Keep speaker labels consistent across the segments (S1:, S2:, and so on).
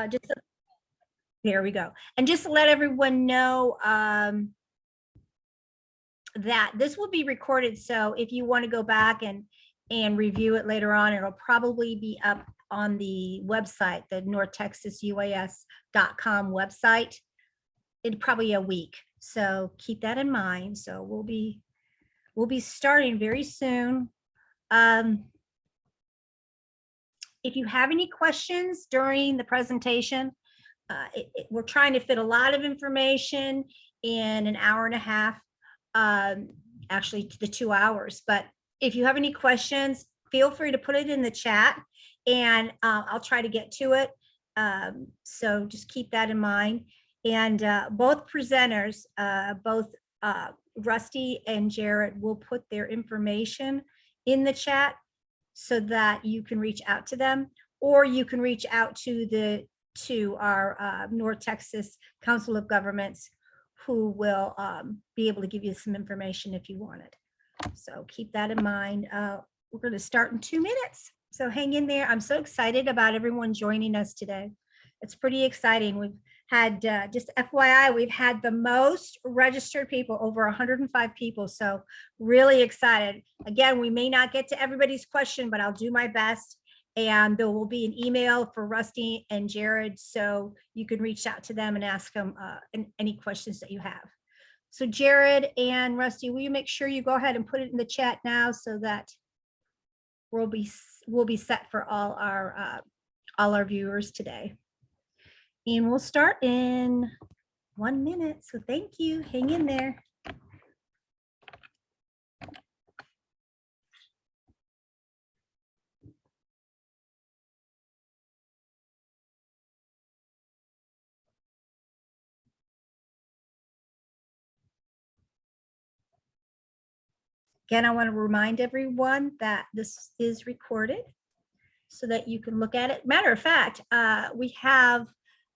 S1: Just there we go. And just to let everyone know that this will be recorded. So if you want to go back and review it later on, it'll probably be up on the website, the northtexasuas.com website, in probably a week. So keep that in mind. So we'll be starting very soon. If you have any questions during the presentation, we're trying to fit a lot of information in an hour and a half, actually to the 2 hours. But if you have any questions, feel free to put it in the chat and I'll try to get to it. So just keep that in mind. And both presenters, both Rusty and Jared, will put their information in the chat so that you can reach out to them, or you can reach out to our North Texas Council of Governments, who will be able to give you some information if you want it. So keep that in mind. We're going to start in 2 minutes. So hang in there. I'm so excited about everyone joining us today. It's pretty exciting. We've had, just FYI, we've had the most registered people, over 105 people. So really excited. Again, we may not get to everybody's question, but I'll do my best. And there will be an email for Rusty and Jared, so you can reach out to them and ask them any questions that you have. So Jared and Rusty, will you make sure you go ahead and put it in the chat now so that we'll be set for all our viewers today. And we'll start in 1 minute. So thank you. Hang in there. Again, I want to remind everyone that this is recorded so that you can look at it. Matter of fact, we have,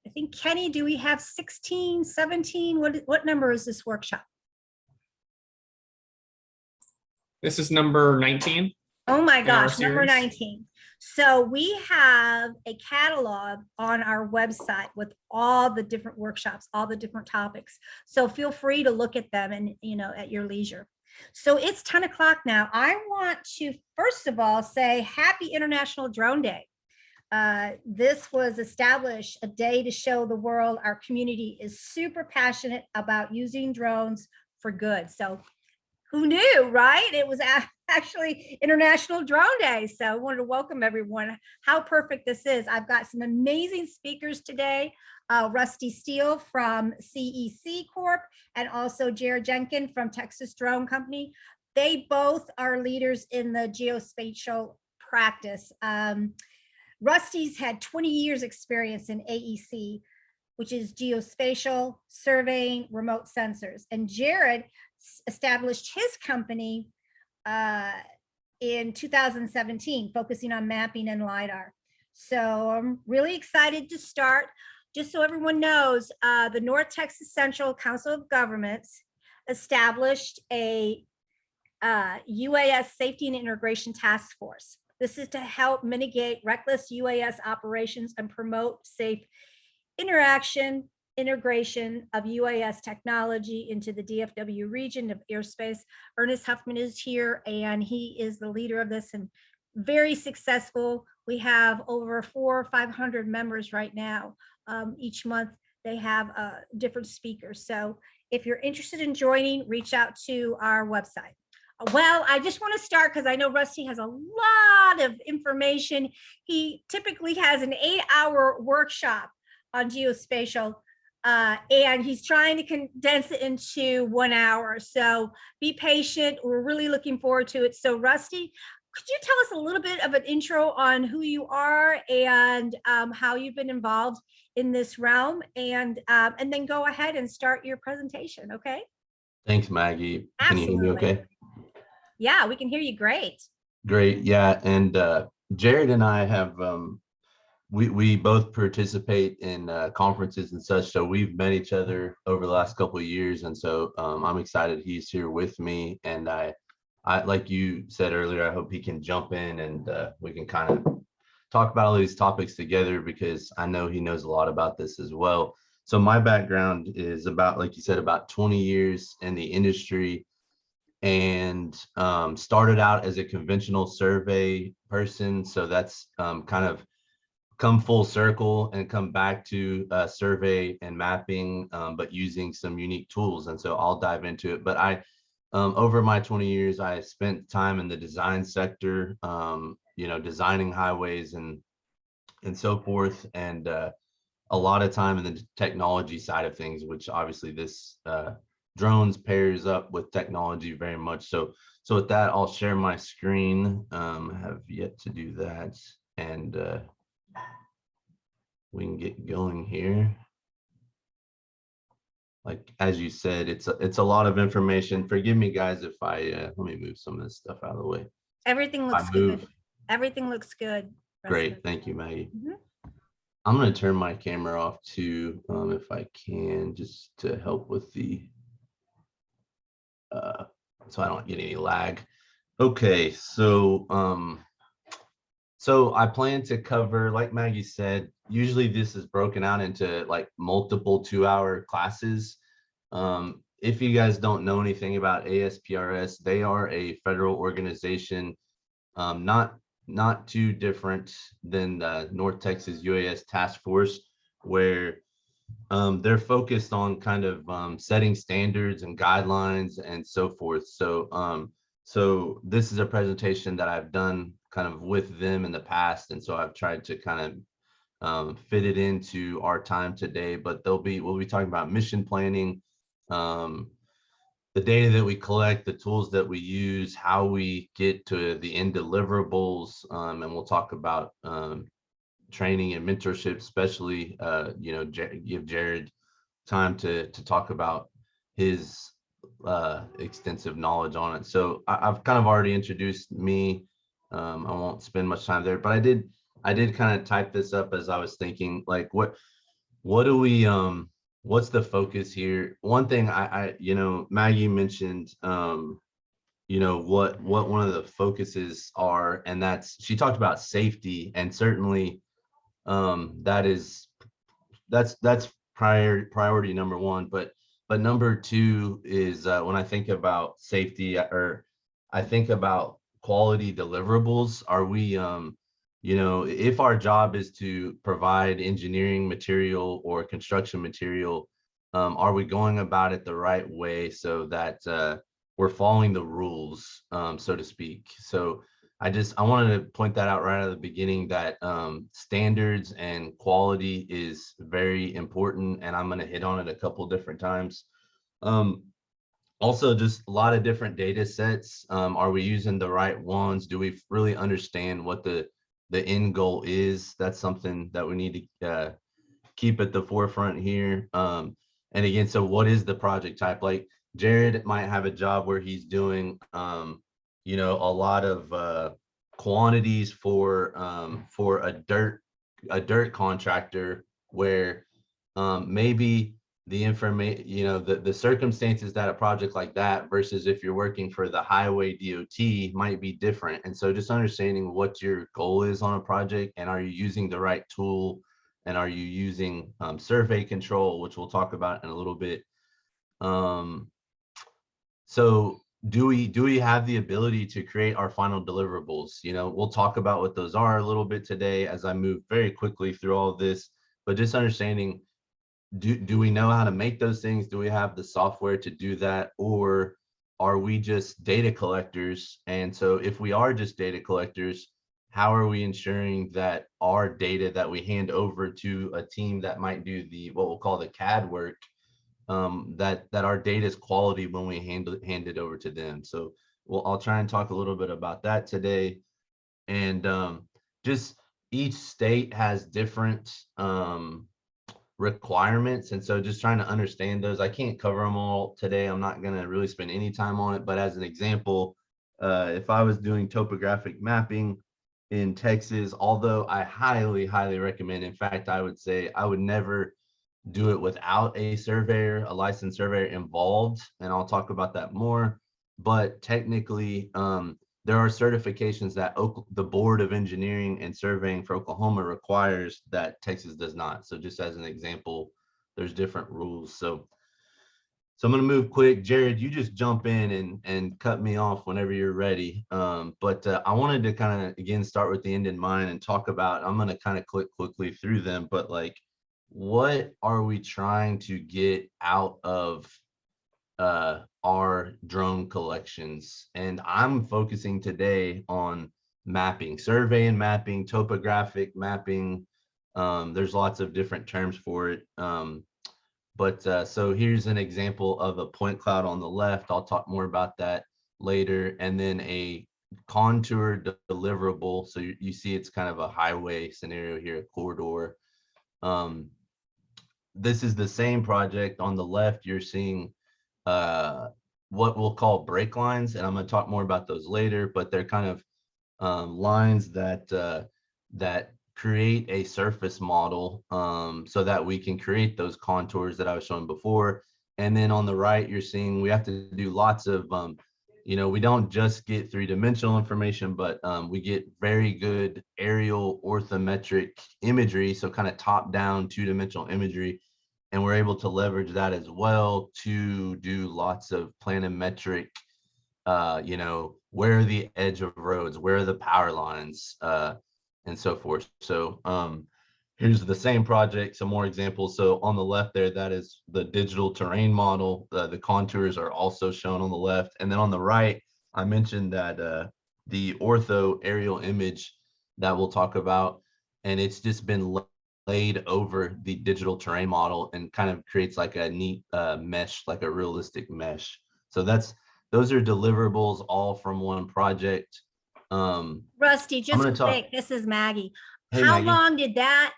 S1: I think, Kenny, do we have 16, 17? What number is this workshop?
S2: This is number 19.
S1: Oh my gosh, number 19. So we have a catalog on our website with all the different workshops, all the different topics. So feel free to look at them and, at your leisure. So it's 10 o'clock now. I want to, first of all, say Happy International Drone Day. This was established a day to show the world our community is super passionate about using drones for good. So who knew, right? It was actually International Drone Day. So I wanted to welcome everyone. How perfect this is. I've got some amazing speakers today. Rusty Steele from CEC Corp, and also Jared Jenkins from Texas Drone Company. They both are leaders in the geospatial practice. Rusty's had 20 years experience in AEC, which is geospatial surveying, remote sensors. And Jared established his company in 2017, focusing on mapping and LiDAR. So I'm really excited to start. Just so everyone knows, the North Texas Central Council of Governments established a UAS Safety and Integration Task Force. This is to help mitigate reckless UAS operations and promote safe integration of UAS technology into the DFW region of airspace. Ernest Huffman is here, and he is the leader of this and very successful. We have over 400 or 500 members right now. Each month they have different speakers. So if you're interested in joining, reach out to our website. Well, I just want to start because I know Rusty has a lot of information. He typically has an 8-hour workshop on geospatial, and he's trying to condense it into 1 hour. So be patient. We're really looking forward to it. So Rusty, could you tell us a little bit of an intro on who you are and how you've been involved in this realm, and then go ahead and start your presentation, okay?
S3: Thanks, Maggie.
S1: Absolutely.
S3: Can you hear me okay?
S1: Yeah, we can hear you great.
S3: Great, yeah, and Jared and I have, we both participate in conferences and such, so we've met each other over the last couple of years, and so I'm excited he's here with me, and I like you said earlier, I hope he can jump in and we can kind of talk about all these topics together because I know he knows a lot about this as well. So my background is about, like you said, about 20 years in the industry, and started out as a conventional survey person. So that's kind of come full circle and come back to survey and mapping, but using some unique tools. And so I'll dive into it. But over my 20 years, I spent time in the design sector, designing highways and so forth, and a lot of time in the technology side of things, which obviously this drones pairs up with technology very much. So with that, I'll share my screen. Have yet to do that, and we can get going here. Like, as you said, it's a lot of information. Forgive me, guys, if I let me move some of this stuff out of the way.
S1: Everything looks good. Everything looks good.
S3: Great, thank you, Maggie.
S1: Mhm.
S3: I'm going to turn my camera off too, if I can, just to help with the so I don't get any lag. Okay, so I plan to cover, like Maggie said, usually this is broken out into like multiple 2-hour classes. If you guys don't know anything about ASPRS, they are a federal organization, not too different than the North Texas UAS task force, where they're focused on kind of setting standards and guidelines and so forth. So this is a presentation that I've done kind of with them in the past, and so I've tried to kind of fit it into our time today. But we'll be talking about mission planning, the data that we collect, the tools that we use, how we get to the end deliverables, and we'll talk about training and mentorship, especially give Jared time to talk about his extensive knowledge on it. So I've kind of already introduced me. I won't spend much time there, but I did kind of type this up as I was thinking, like, what do we what's the focus here? One thing I Maggie mentioned, what one of the focuses are, and she talked about safety, and certainly that's priority number one. But number two is when I think about safety, or I think about quality deliverables. Are we if our job is to provide engineering material or construction material, are we going about it the right way so that we're following the rules, so to speak? So I wanted to point that out right at the beginning, that standards and quality is very important, and I'm going to hit on it a couple different times. Also, just a lot of different data sets. Are we using the right ones? Do we really understand what the end goal is? That's something that we need to keep at the forefront here. And again, so what is the project type? Like, Jared might have a job where he's doing a lot of quantities for a dirt contractor, where maybe the information, the circumstances that a project like that versus if you're working for the highway DOT might be different. And so just understanding what your goal is on a project, and are you using the right tool, and are you using survey control, which we'll talk about in a little bit. So do we have the ability to create our final deliverables? We'll talk about what those are a little bit today as I move very quickly through all of this, but just understanding, do we know how to make those things? Do we have the software to do that? Or are we just data collectors? And so if we are just data collectors, how are we ensuring that our data that we hand over to a team that might do what we'll call the CAD work, that our data is quality when we hand it over to them? So I'll try and talk a little bit about that today. And just each state has different requirements, and so just trying to understand those. I can't cover them all today. I'm not going to really spend any time on it, but as an example, if I was doing topographic mapping in Texas, although I highly recommend, in fact, I would say I would never do it without a licensed surveyor involved, and I'll talk about that more. But technically, there are certifications that the Board of Engineering and Surveying for Oklahoma requires that Texas does not. So just as an example, there's different rules. So I'm going to move quick. Jared, you just jump in and cut me off whenever you're ready. But I wanted to kind of, again, start with the end in mind and talk about, I'm going to kind of click quickly through them, but like, what are we trying to get out of our drone collections? And I'm focusing today on mapping, survey and mapping, topographic mapping. There's lots of different terms for it. So here's an example of a point cloud on the left. I'll talk more about that later. And then a contour deliverable. So you see it's kind of a highway scenario here, a corridor. This is the same project. On the left, you're seeing what we'll call break lines. And I'm going to talk more about those later, but they're kind of lines that create a surface model so that we can create those contours that I was showing before. And then on the right, you're seeing we have to do lots of, we don't just get three-dimensional information, but we get very good aerial orthometric imagery. So kind of top-down two-dimensional imagery. And we're able to leverage that as well to do lots of planimetric, where are the edge of roads, where are the power lines, and so forth. So here's the same project, some more examples. So on the left there, that is the digital terrain model. The contours are also shown on the left. And then on the right, I mentioned that the ortho aerial image that we'll talk about, and it's just been laid over the digital terrain model and kind of creates like a neat mesh, like a realistic mesh. So those are deliverables all from one project.
S1: Rusty, just
S3: gonna talk-
S1: quick, this is Maggie.
S3: Hey,
S1: How
S3: Maggie.
S1: long did that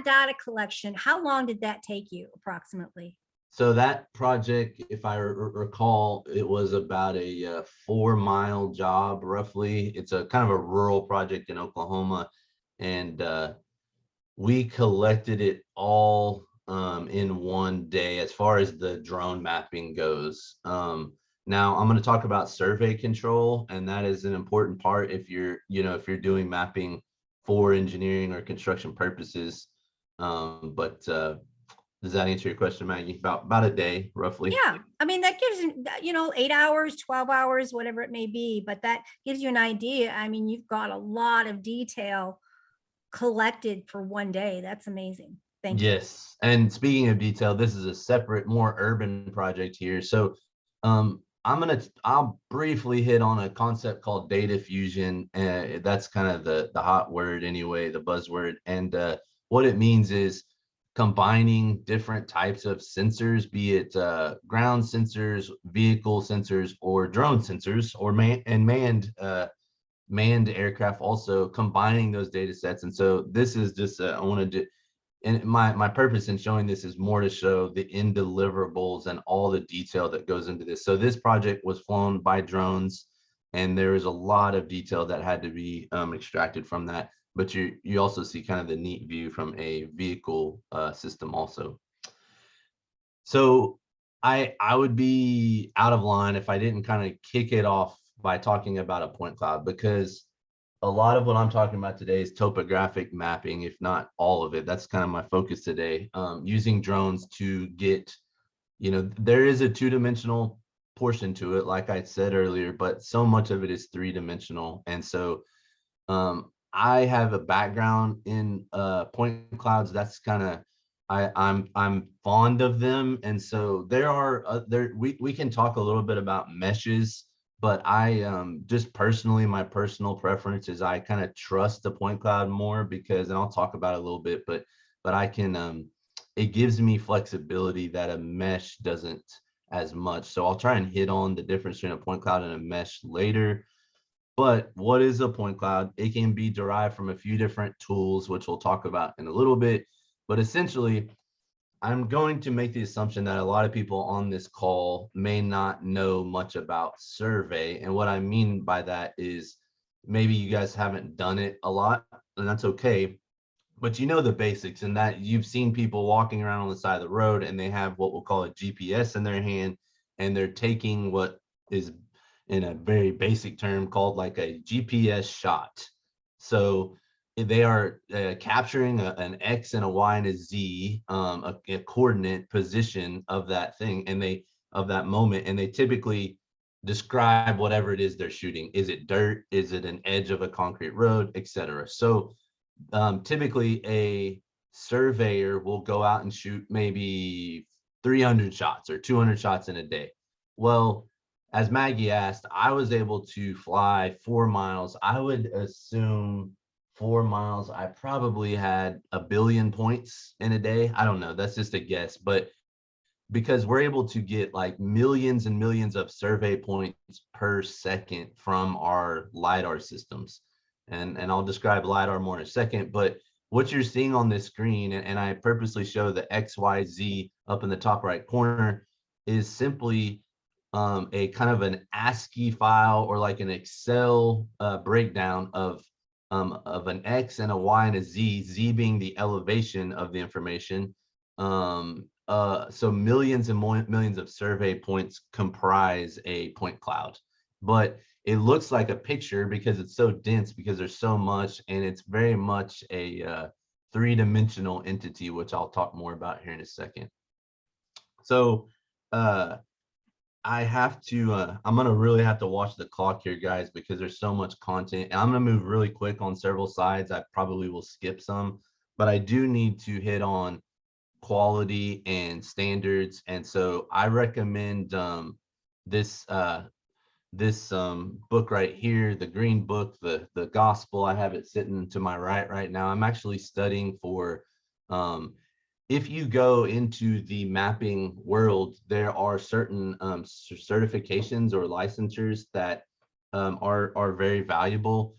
S1: data collection, how long did that take you approximately?
S3: So that project, if I recall, it was about a 4-mile job roughly. It's a kind of a rural project in Oklahoma, and we collected it all in one day as far as the drone mapping goes. Now I'm going to talk about survey control, and that is an important part if you're doing mapping for engineering or construction purposes. Does that answer your question, Maggie? About a day, roughly.
S1: Yeah, I mean, that gives you 8 hours, 12 hours, whatever it may be, but that gives you an idea. I mean, you've got a lot of detail collected for one day. That's amazing. Thank you.
S3: Yes, and speaking of detail, this is a separate, more urban project here. So I'll briefly hit on a concept called data fusion. That's kind of the hot word anyway, the buzzword. And what it means is combining different types of sensors, be it ground sensors, vehicle sensors, or drone sensors, or manned aircraft, also combining those data sets. And so this is just I wanted to, and my purpose in showing this is more to show the end deliverables and all the detail that goes into this. So this project was flown by drones, and there is a lot of detail that had to be extracted from that. But you also see kind of the neat view from a vehicle system also. So I would be out of line if I didn't kind of kick it off by talking about a point cloud, because a lot of what I'm talking about today is topographic mapping, if not all of it. That's kind of my focus today, using drones to get, there is a two-dimensional portion to it, like I said earlier, but so much of it is three-dimensional. And so I have a background in point clouds. That's kind of, I'm fond of them. And so we can talk a little bit about meshes, but I just personally, my personal preference is I kind of trust the point cloud more because, and I'll talk about it a little bit, but I can, it gives me flexibility that a mesh doesn't as much. So I'll try and hit on the difference between a point cloud and a mesh later. But what is a point cloud? It can be derived from a few different tools, which we'll talk about in a little bit. But essentially, I'm going to make the assumption that a lot of people on this call may not know much about survey. And what I mean by that is maybe you guys haven't done it a lot, and that's okay. But you know the basics, and that you've seen people walking around on the side of the road and they have what we'll call a GPS in their hand, and they're taking what is in a very basic term called like a GPS shot. So they are capturing an X and a Y and a Z, a coordinate position of that thing, and of that moment, and they typically describe whatever it is they're shooting. Is it dirt? Is it an edge of a concrete road, etc.? So typically a surveyor will go out and shoot maybe 300 shots or 200 shots in a day. Well, as Maggie asked, I was able to fly 4 miles. I would assume 4 miles, I probably had 1 billion points in a day. I don't know, that's just a guess, but because we're able to get like millions and millions of survey points per second from our LiDAR systems. And I'll describe LiDAR more in a second, but what you're seeing on this screen, and I purposely show the XYZ up in the top right corner, is simply a kind of an ASCII file or like an Excel breakdown of an X and a Y and a Z, Z being the elevation of the information. So millions and millions of survey points comprise a point cloud, but it looks like a picture because it's so dense, because there's so much, and it's very much a three-dimensional entity, which I'll talk more about here in a second. So I have to, I'm gonna really have to watch the clock here, guys, because there's so much content. And I'm gonna move really quick on several slides. I probably will skip some, but I do need to hit on quality and standards. And so I recommend this book right here, the green book, the gospel. I have it sitting to my right now. I'm actually studying for if you go into the mapping world, there are certain certifications or licensures that are very valuable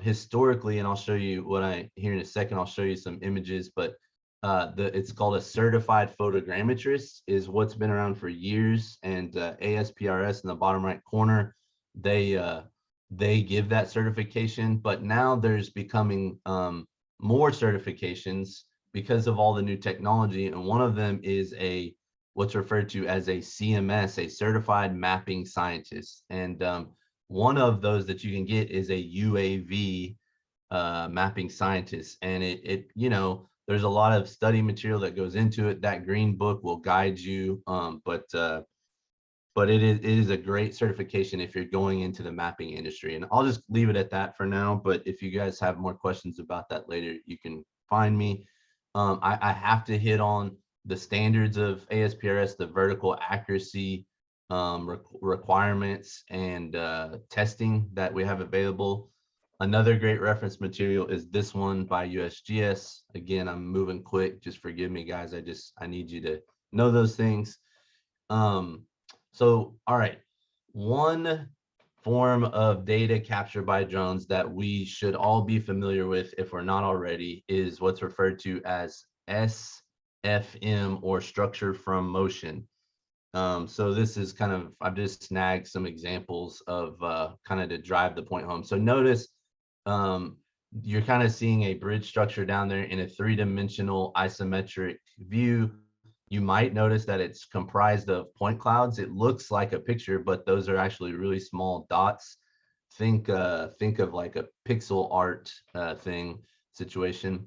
S3: historically. And I'll show you what here in a second. I'll show you some images, but it's called a certified photogrammetrist, is what's been around for years. And ASPRS in the bottom right corner, they give that certification. But now there's becoming more certifications because of all the new technology, and one of them is what's referred to as a CMS, a certified mapping scientist. And one of those that you can get is a UAV mapping scientist, and it there's a lot of study material that goes into it. That green book will guide you, but it is a great certification if you're going into the mapping industry. And I'll just leave it at that for now, but if you guys have more questions about that later, you can find me. I have to hit on the standards of ASPRS, the vertical accuracy requirements and testing that we have available. Another great reference material is this one by USGS. Again, I'm moving quick. Just forgive me, guys. I need you to know those things. So, all right. One form of data captured by drones that we should all be familiar with, if we're not already, is what's referred to as SFM, or structure from motion. So this is kind of, I've just snagged some examples of kind of to drive the point home. So notice you're kind of seeing a bridge structure down there in a three-dimensional isometric view. You might notice that it's comprised of point clouds. It looks like a picture, but those are actually really small dots. Think of like a pixel art thing situation.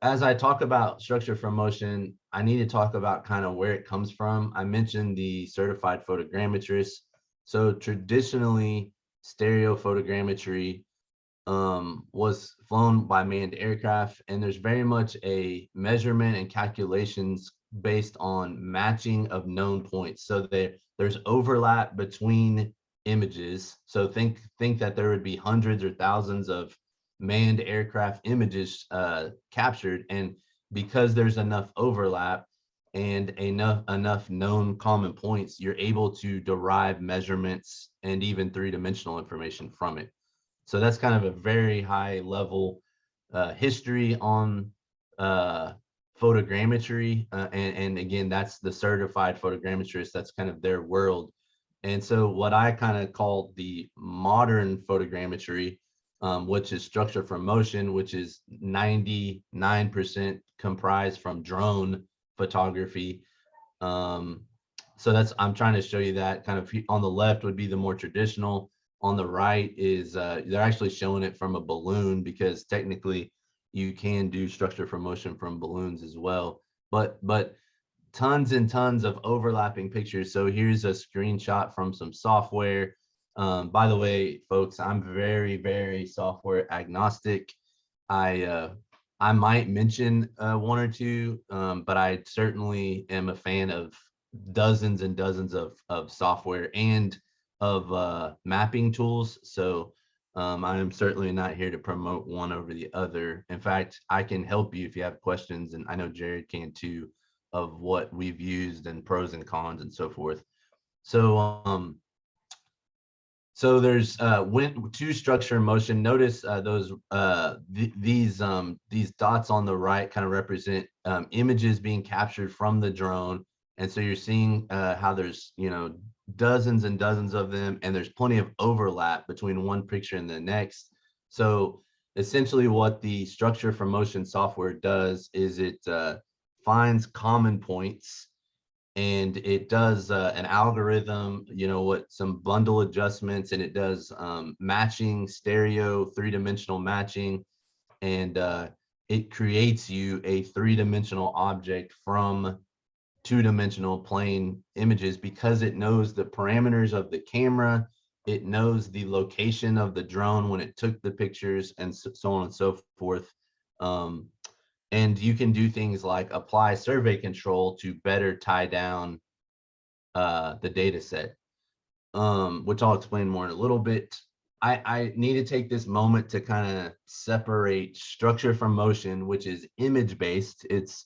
S3: As I talk about structure from motion, I need to talk about kind of where it comes from. I mentioned the certified photogrammetrist. So traditionally, stereo photogrammetry was flown by manned aircraft, and there's very much a measurement and calculations based on matching of known points. So there's overlap between images. So think that there would be hundreds or thousands of manned aircraft images captured, and because there's enough overlap and enough known common points, you're able to derive measurements and even three-dimensional information from it. So that's kind of a very high level history on photogrammetry. And again, that's the certified photogrammetrist. That's kind of their world. And so what I kind of call the modern photogrammetry, which is structure from motion, which is 99% comprised from drone photography, So that's, I'm trying to show you that kind of on the left would be the more traditional. On the right is they're actually showing it from a balloon, because technically you can do structure for motion from balloons as well. But tons and tons of overlapping pictures. So here's a screenshot from some software. By the way, folks, I'm very, very software agnostic. I might mention one or two, but I certainly am a fan of dozens and dozens of software and of mapping tools. So I am certainly not here to promote one over the other. In fact, I can help you if you have questions, and I know Jared can too, of what we've used and pros and cons and so forth. So so there's when to structure and motion. Notice these dots on the right kind of represent images being captured from the drone. And so you're seeing how there's, you know, dozens and dozens of them, and there's plenty of overlap between one picture and the next. So essentially what the structure for motion software does is it finds common points, and it does an algorithm, you know, what some bundle adjustments, and it does matching, stereo, three-dimensional matching, and it creates you a three-dimensional object from two-dimensional plane images, because it knows the parameters of the camera, it knows the location of the drone when it took the pictures, and so on and so forth. And you can do things like apply survey control to better tie down the data set, which I'll explain more in a little bit. I need to take this moment to kind of separate structure from motion, which is image based. It's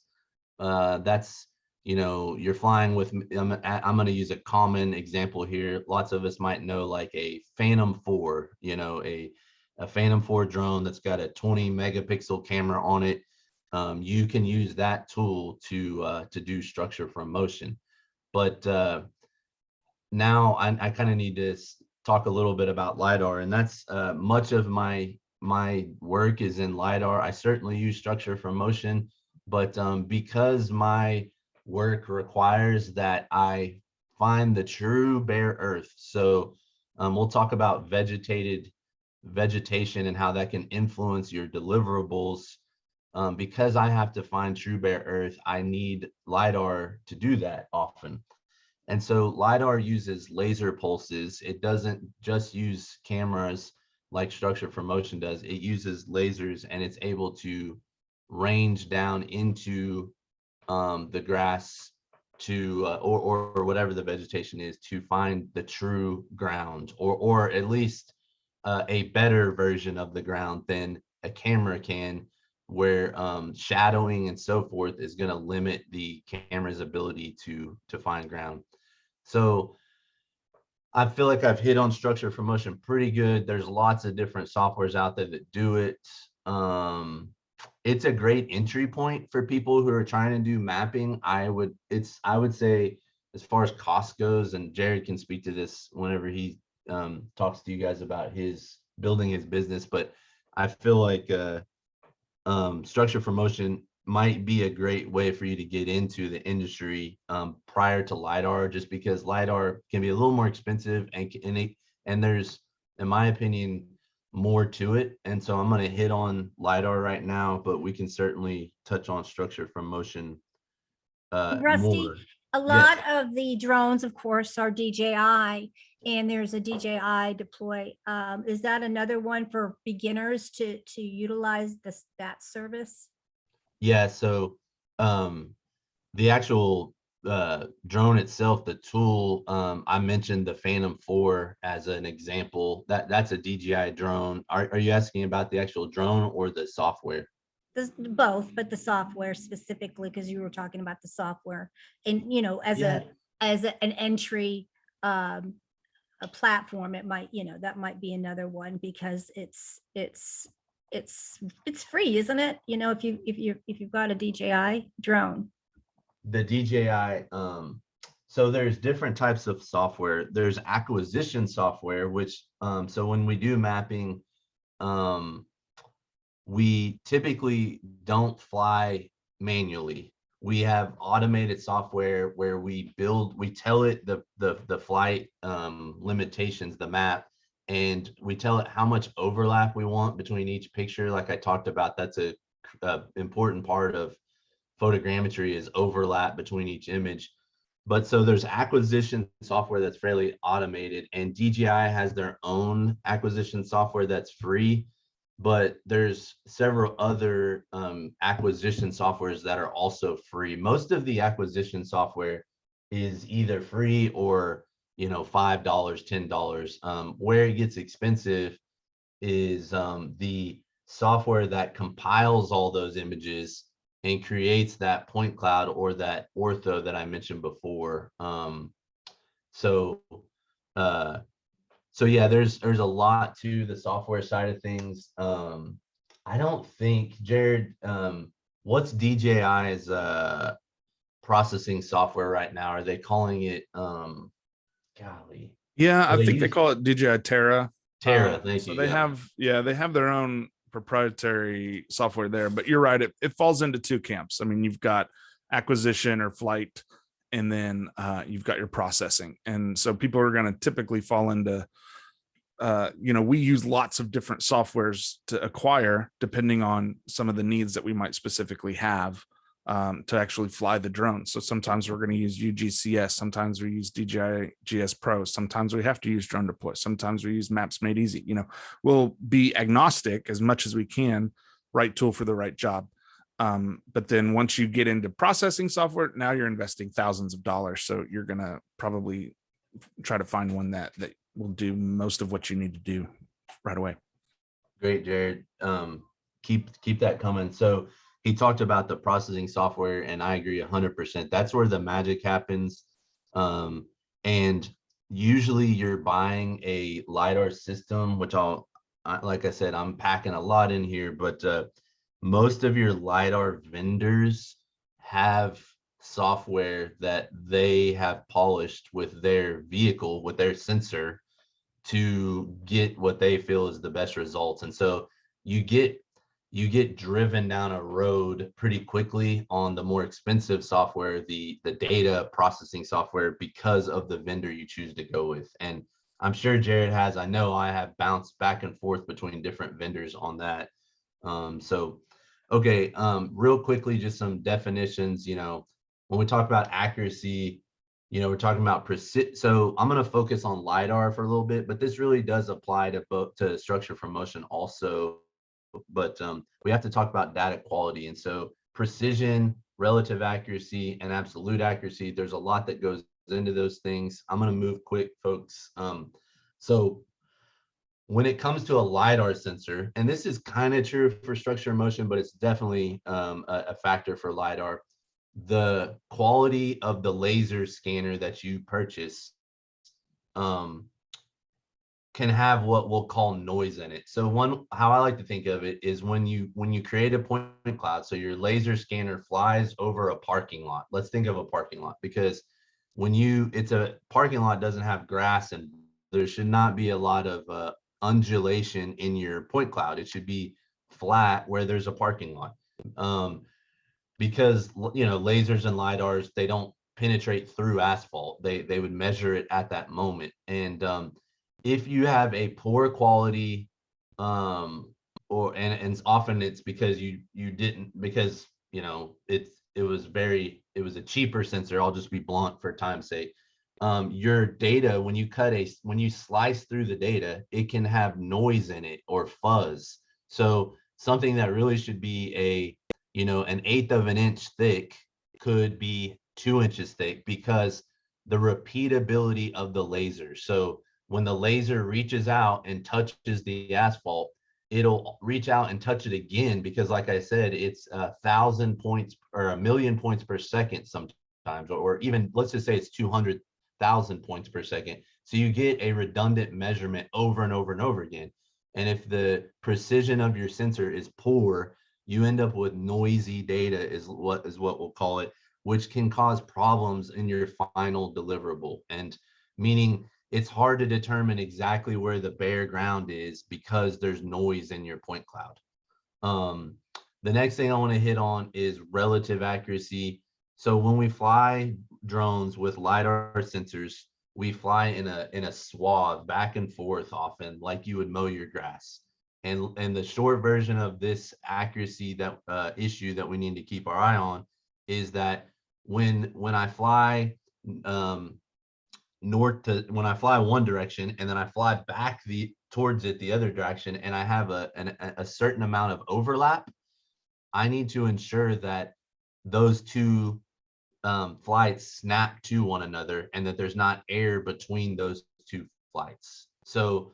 S3: that's, you know, you're flying with, I'm going to use a common example here. Lots of us might know, like a Phantom 4, you know, a Phantom 4 drone that's got a 20 megapixel camera on it. You can use that tool to do structure from motion. But now I kind of need to talk a little bit about LiDAR, and that's much of my work is in LiDAR. I certainly use structure from motion, but because my work requires that I find the true bare earth. So we'll talk about vegetation and how that can influence your deliverables. Because I have to find true bare earth, I need LiDAR to do that often. And so LiDAR uses laser pulses. It doesn't just use cameras like structure for motion does. It uses lasers, and it's able to range down into the grass to or whatever the vegetation is, to find the true ground, or at least a better version of the ground than a camera can, where shadowing and so forth is going to limit the camera's ability to find ground. So I feel like I've hit on structure for motion pretty good. There's lots of different softwares out there that do it. It's a great entry point for people who are trying to do mapping. I would say, as far as cost goes, and Jared can speak to this whenever he talks to you guys about his building his business, but I feel like structure for motion might be a great way for you to get into the industry prior to LiDAR, just because LiDAR can be a little more expensive, and there's, in my opinion, more to it. And so I'm going to hit on LiDAR right now, but we can certainly touch on structure from motion
S1: Rusty,
S3: more.
S1: a lot of the drones, of course, are DJI, and there's a DJI deploy. Is that another one for beginners to utilize that service?
S3: Yeah, so the actual drone itself, the tool, I mentioned the Phantom 4 as an example. That's a DJI drone. Are you asking about the actual drone or the software?
S1: Both, but the software specifically, because you were talking about the software, and you know, as
S3: Yeah.
S1: an entry a platform, it might, you know, that might be another one, because it's free, isn't it? You know, if you've got a DJI drone.
S3: The DJI, so there's different types of software. There's acquisition software, which so when we do mapping, we typically don't fly manually. We have automated software where we tell it the flight limitations, the map, and we tell it how much overlap we want between each picture. Like I talked about, that's a important part of photogrammetry, is overlap between each image. But so there's acquisition software that's fairly automated, and DJI has their own acquisition software that's free, but there's several other acquisition softwares that are also free. Most of the acquisition software is either free or, you know, $5, $10. Where it gets expensive is the software that compiles all those images and creates that point cloud or that ortho that I mentioned before. So yeah, there's a lot to the software side of things. I don't think, Jared, what's DJI's processing software right now? Are they calling it golly?
S4: Yeah,
S3: So
S4: I
S3: they
S4: think they
S3: use
S4: call it DJI Terra.
S3: Terra, thank
S4: So
S3: you.
S4: they
S3: Yeah.
S4: have, yeah, they have their own proprietary software there, but you're right. It falls into two camps. I mean, you've got acquisition or flight, and then you've got your processing. And so people are going to typically fall into, you know, we use lots of different softwares to acquire depending on some of the needs that we might specifically have to actually fly the drone. So sometimes we're going to use UGCS, sometimes we use DJI GS Pro, sometimes we have to use Drone Deploy, sometimes we use Maps Made Easy. You know, we'll be agnostic as much as we can, right tool for the right job. But then once you get into processing software, now you're investing thousands of dollars. So you're going to probably try to find one that will do most of what you need to do right away.
S3: Great, Jared. Keep that coming. So he talked about the processing software, and I agree 100%. That's where the magic happens. And usually you're buying a LiDAR system, which like I said, I'm packing a lot in here, but most of your LiDAR vendors have software that they have polished with their vehicle, with their sensor, to get what they feel is the best results. And so you get driven down a road pretty quickly on the more expensive software, the data processing software, because of the vendor you choose to go with. And I'm sure Jared has, I know I have bounced back and forth between different vendors on that. So, okay, real quickly, just some definitions. You know, when we talk about accuracy, you know, we're talking about precision. So I'm going to focus on LiDAR for a little bit, but this really does apply to both, to structure from motion also. But we have to talk about data quality. And so precision, relative accuracy, and absolute accuracy, there's a lot that goes into those things. I'm going to move quick, folks. So when it comes to a LiDAR sensor, and this is kind of true for structure and motion, but it's definitely a factor for LiDAR, the quality of the laser scanner that you purchase can have what we'll call noise in it. So how I like to think of it is when you create a point cloud, so your laser scanner flies over a parking lot. Let's think of a parking lot, because it's a parking lot, doesn't have grass, and there should not be a lot of undulation in your point cloud. It should be flat where there's a parking lot. Because, you know, lasers and LiDARs, they don't penetrate through asphalt. They would measure it at that moment. And if you have a poor quality, and often it's because you didn't, because, you know, it was a cheaper sensor. I'll just be blunt for time's sake. Your data, when you slice through the data, it can have noise in it or fuzz. So something that really should be you know, 1/8 of an inch thick could be 2 inches thick, because the repeatability of the laser. So when the laser reaches out and touches the asphalt, it'll reach out and touch it again, because like I said, it's 1,000 points or 1,000,000 points per second sometimes, or even, let's just say it's 200,000 points per second. So you get a redundant measurement over and over and over again. And if the precision of your sensor is poor, you end up with noisy data, is what we'll call it, which can cause problems in your final deliverable. And meaning it's hard to determine exactly where the bare ground is because there's noise in your point cloud. The next thing I want to hit on is relative accuracy. So when we fly drones with LiDAR sensors, we fly in a swath back and forth often, like you would mow your grass. And the short version of this accuracy that issue that we need to keep our eye on is that when I fly north to when I fly one direction and then I fly back towards it the other direction, and I have a certain amount of overlap, I need to ensure that those two flights snap to one another and that there's not air between those two flights. So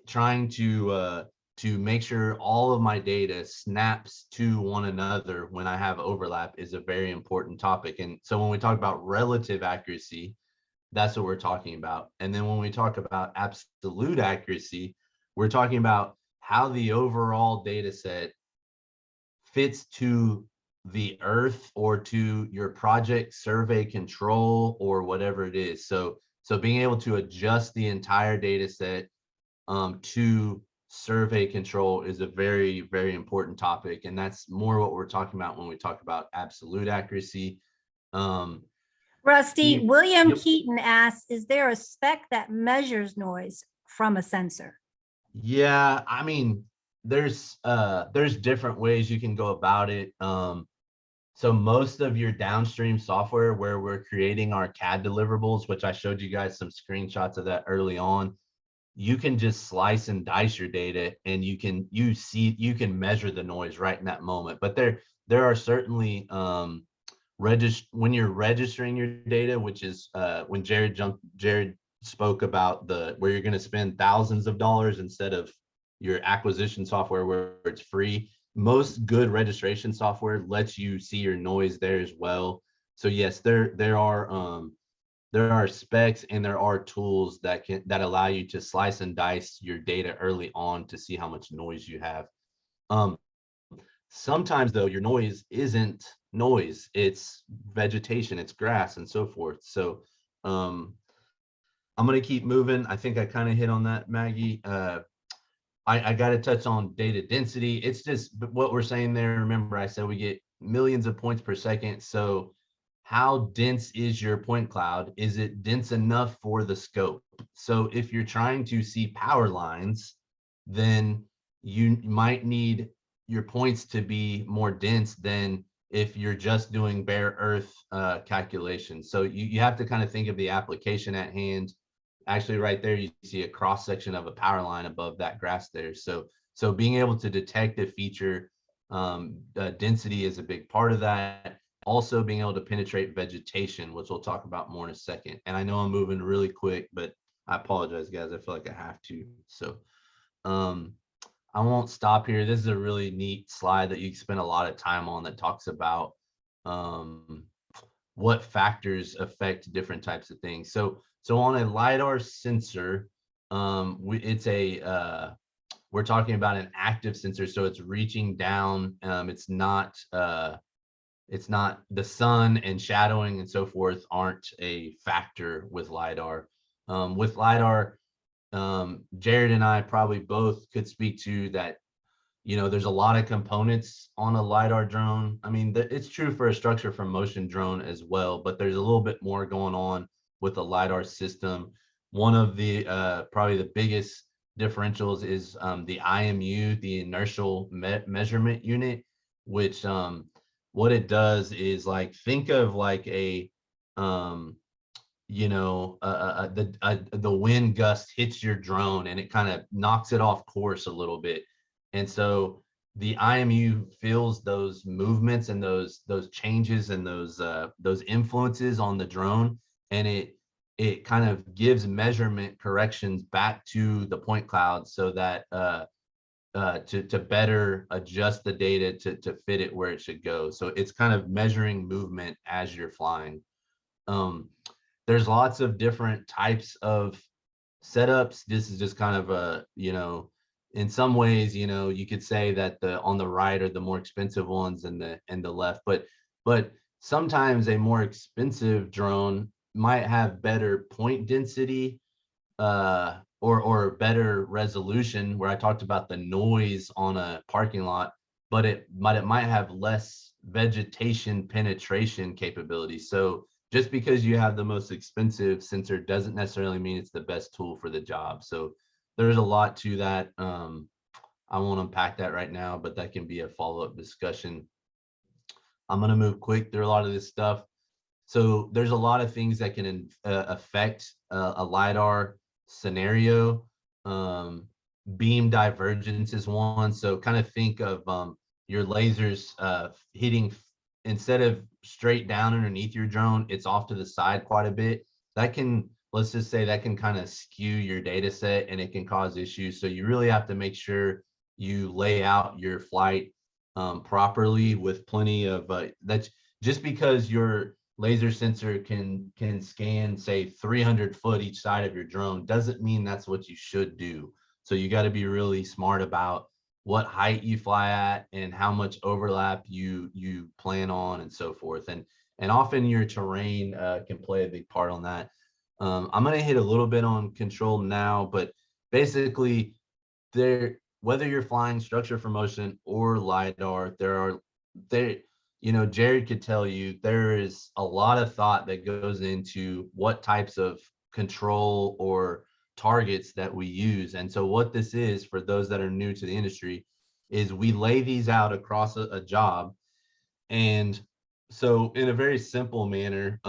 S3: trying to make sure all of my data snaps to one another when I have overlap is a very important topic. And so when we talk about relative accuracy, that's what we're talking about. And then when we talk about absolute accuracy, we're talking about how the overall data set fits to the earth or to your project survey control or whatever it is. So being able to adjust the entire data set to survey control is a very, very important topic. And that's more what we're talking about when we talk about absolute accuracy.
S1: Rusty, William
S3: Yep.
S1: Keaton asks, is there a spec that measures noise from a sensor?
S3: Yeah, I mean, there's different ways you can go about it. So most of your downstream software where we're creating our CAD deliverables, which I showed you guys some screenshots of that early on, you can just slice and dice your data and you can measure the noise right in that moment. But there are certainly when you're registering your data, which is when Jared spoke about where you're going to spend thousands of dollars instead of your acquisition software where it's free. Most good registration software lets you see your noise there as well. So yes, there are specs and there are tools that allow you to slice and dice your data early on to see how much noise you have. Sometimes though, your noise isn't noise, it's vegetation, it's grass and so forth. So I'm going to keep moving. I think I kind of hit on that, Maggie. I got to touch on data density. It's just what we're saying there. Remember, I said we get millions of points per second. So how dense is your point cloud? Is it dense enough for the scope? So if you're trying to see power lines, then you might need your points to be more dense than if you're just doing bare earth calculations. So you have to kind of think of the application at hand. Actually, right there, you see a cross section of a power line above that grass there. So being able to detect a feature, density is a big part of that. Also being able to penetrate vegetation, which we'll talk about more in a second. And I know I'm moving really quick, but I apologize, guys. I feel like I have to. So I won't stop here. This is a really neat slide that you can spend a lot of time on that talks about what factors affect different types of things. So on a LiDAR sensor, we're talking about an active sensor. So it's reaching down. It's not the sun and shadowing and so forth aren't a factor with LiDAR. With LiDAR, Jared and I probably both could speak to that. There's a lot of components on a LiDAR drone. I mean, it's true for a structure from motion drone as well, but there's a little bit more going on with a LiDAR system. One of the probably the biggest differentials is the IMU, the inertial measurement unit, which what it does is think of the wind gust hits your drone and it kind of knocks it off course a little bit. And so the IMU feels those movements and those changes and those influences on the drone, and it kind of gives measurement corrections back to the point cloud so that to better adjust the data to fit it where it should go. So it's kind of measuring movement as you're flying. There's lots of different types of setups. This is just kind of a, in some ways, you could say that on the right are the more expensive ones and the left, but sometimes a more expensive drone might have better point density or better resolution, where I talked about the noise on a parking lot, but it might have less vegetation penetration capability. So just because you have the most expensive sensor doesn't necessarily mean it's the best tool for the job. So there's a lot to that. I won't unpack that right now, but that can be a follow-up discussion. I'm going to move quick through a lot of this stuff. So there's a lot of things that can affect a LiDAR scenario. Beam divergence is one. So kind of think of your lasers hitting, instead of straight down underneath your drone, it's off to the side quite a bit. That can, let's just say that can kind of skew your data set and it can cause issues. So you really have to make sure you lay out your flight properly with plenty of that's just because your laser sensor can scan say 300 foot each side of your drone doesn't mean that's what you should do. So you got to be really smart about what height you fly at and how much overlap you plan on and so forth. And often your terrain can play a big part on that. I'm going to hit a little bit on control now, but basically whether you're flying structure for motion or LiDAR, Jared could tell you there is a lot of thought that goes into what types of control or targets that we use. And so what this is, for those that are new to the industry, is we lay these out across a job. And so in a very simple manner,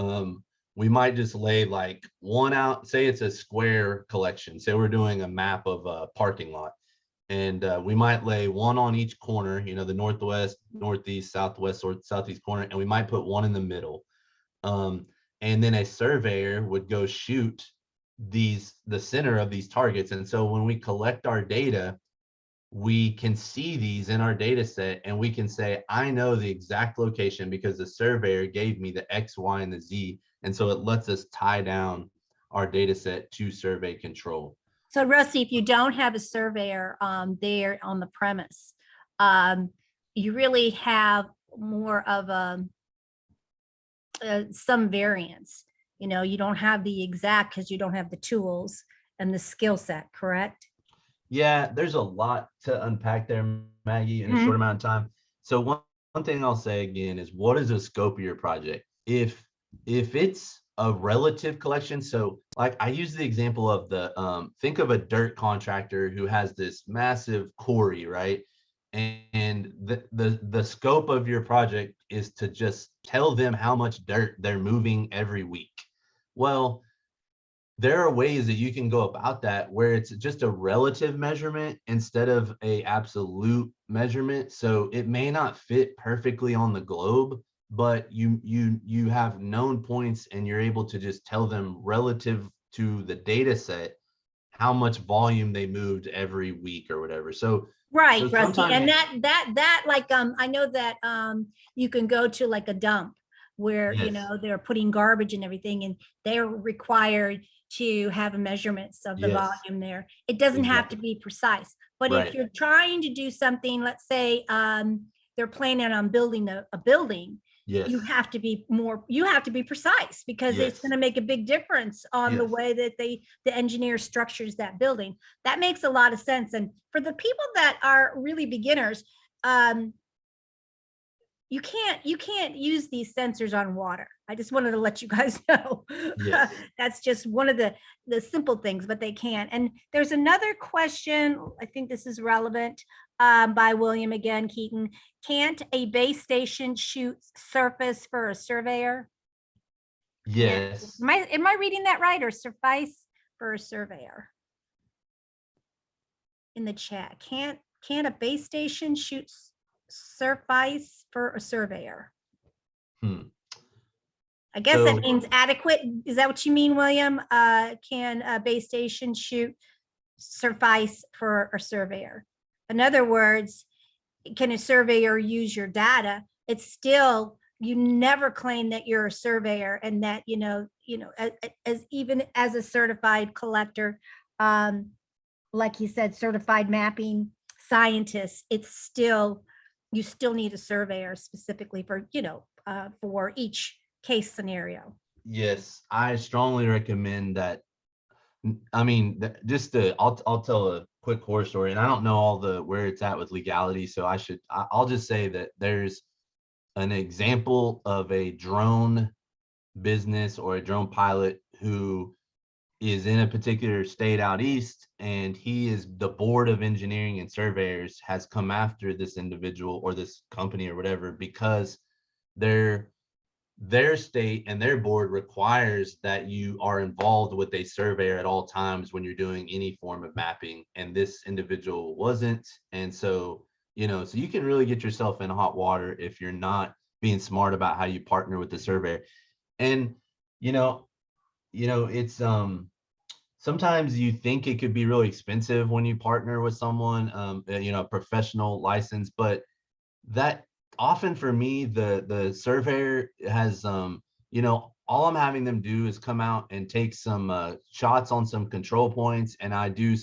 S3: we might just lay like one out, say it's a square collection. Say we're doing a map of a parking lot. And we might lay one on each corner, the northwest, northeast, southwest, or southeast corner, and we might put one in the middle. And then a surveyor would go shoot the center of these targets. And so when we collect our data, we can see these in our data set and we can say, I know the exact location because the surveyor gave me the X, Y, and the Z. And so it lets us tie down our data set to survey control.
S1: So Rusty, if you don't have a surveyor there on the premise, you really have more of some variance. You don't have the exact because you don't have the tools and the skill set, correct?
S3: Yeah, there's a lot to unpack there, Maggie, in a short amount of time. So one thing I'll say again is, what is the scope of your project? If it's a relative collection, so like I use the example of think of a dirt contractor who has this massive quarry, right? And the scope of your project is to just tell them how much dirt they're moving every week. Well, there are ways that you can go about that where it's just a relative measurement instead of a absolute measurement. So it may not fit perfectly on the globe, but you have known points and you're able to just tell them relative to the data set how much volume they moved every week or whatever. So
S1: right, Rusty, and that like I know that you can go to like a dump where they're putting garbage and everything, and they're required to have a measurements of the volume there. It doesn't have to be precise, but if you're trying to do something, let's say they're planning on building a building, you have to be precise because it's going to make a big difference on the way that the engineer structures that building. That makes a lot of sense. And for the people that are really beginners, you can't use these sensors on water. I just wanted to let you guys know. That's just one of the simple things, but they can't. And there's another question, I think this is relevant, by William again, Keaton. Can't a base station shoot surface for a surveyor?
S3: Yes.
S1: Am I reading that right, or suffice for a surveyor? In the chat, can't a base station shoot suffice for a surveyor? I guess that means adequate. Is that what you mean, William? Can a base station shoot suffice for a surveyor? In other words, can a surveyor use your data? It's still, you never claim that you're a surveyor, and that as even as a certified collector, like he said, certified mapping scientist, it's still, you still need a surveyor specifically for each case scenario.
S3: Yes, I strongly recommend that. I mean, I'll tell a quick horror story, and I don't know where it's at with legality, so I'll just say that there's an example of a drone business or a drone pilot who is in a particular state out east, and he is the board of engineering and surveyors has come after this individual or this company or whatever because their state and their board requires that you are involved with a surveyor at all times when you're doing any form of mapping, and this individual wasn't. And so, so you can really get yourself in hot water if you're not being smart about how you partner with the surveyor. And you know it's sometimes you think it could be really expensive when you partner with someone, a professional license, but that often for me, the surveyor has, all I'm having them do is come out and take some shots on some control points, and I'll do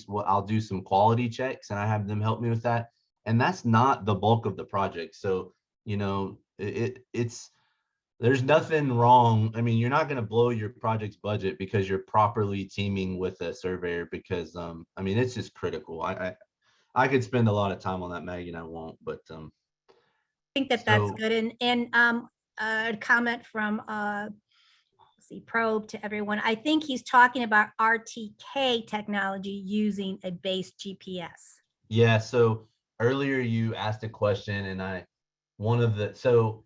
S3: some quality checks, and I have them help me with that. And that's not the bulk of the project. So, it's there's nothing wrong. I mean, you're not going to blow your project's budget because you're properly teaming with a surveyor because, I mean, it's just critical. I could spend a lot of time on that, Maggie, and I won't, but
S1: think that that's
S3: so,
S1: good. And a comment from let's see, Probe to everyone. I think he's talking about RTK technology using a base GPS.
S3: yeah, so earlier you asked a question, and so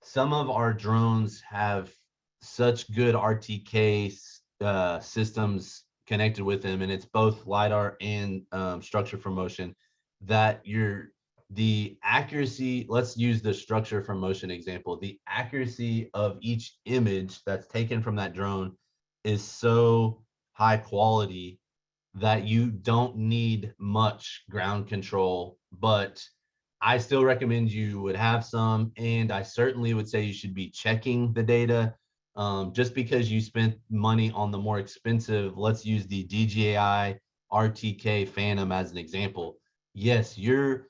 S3: some of our drones have such good RTK systems connected with them, and it's both LiDAR and structure from motion, that the accuracy, let's use the structure from motion example, the accuracy of each image that's taken from that drone is so high quality that you don't need much ground control, but I still recommend you would have some, and I certainly would say you should be checking the data. Just because you spent money on the more expensive, let's use the DJI RTK Phantom as an example. Yes, your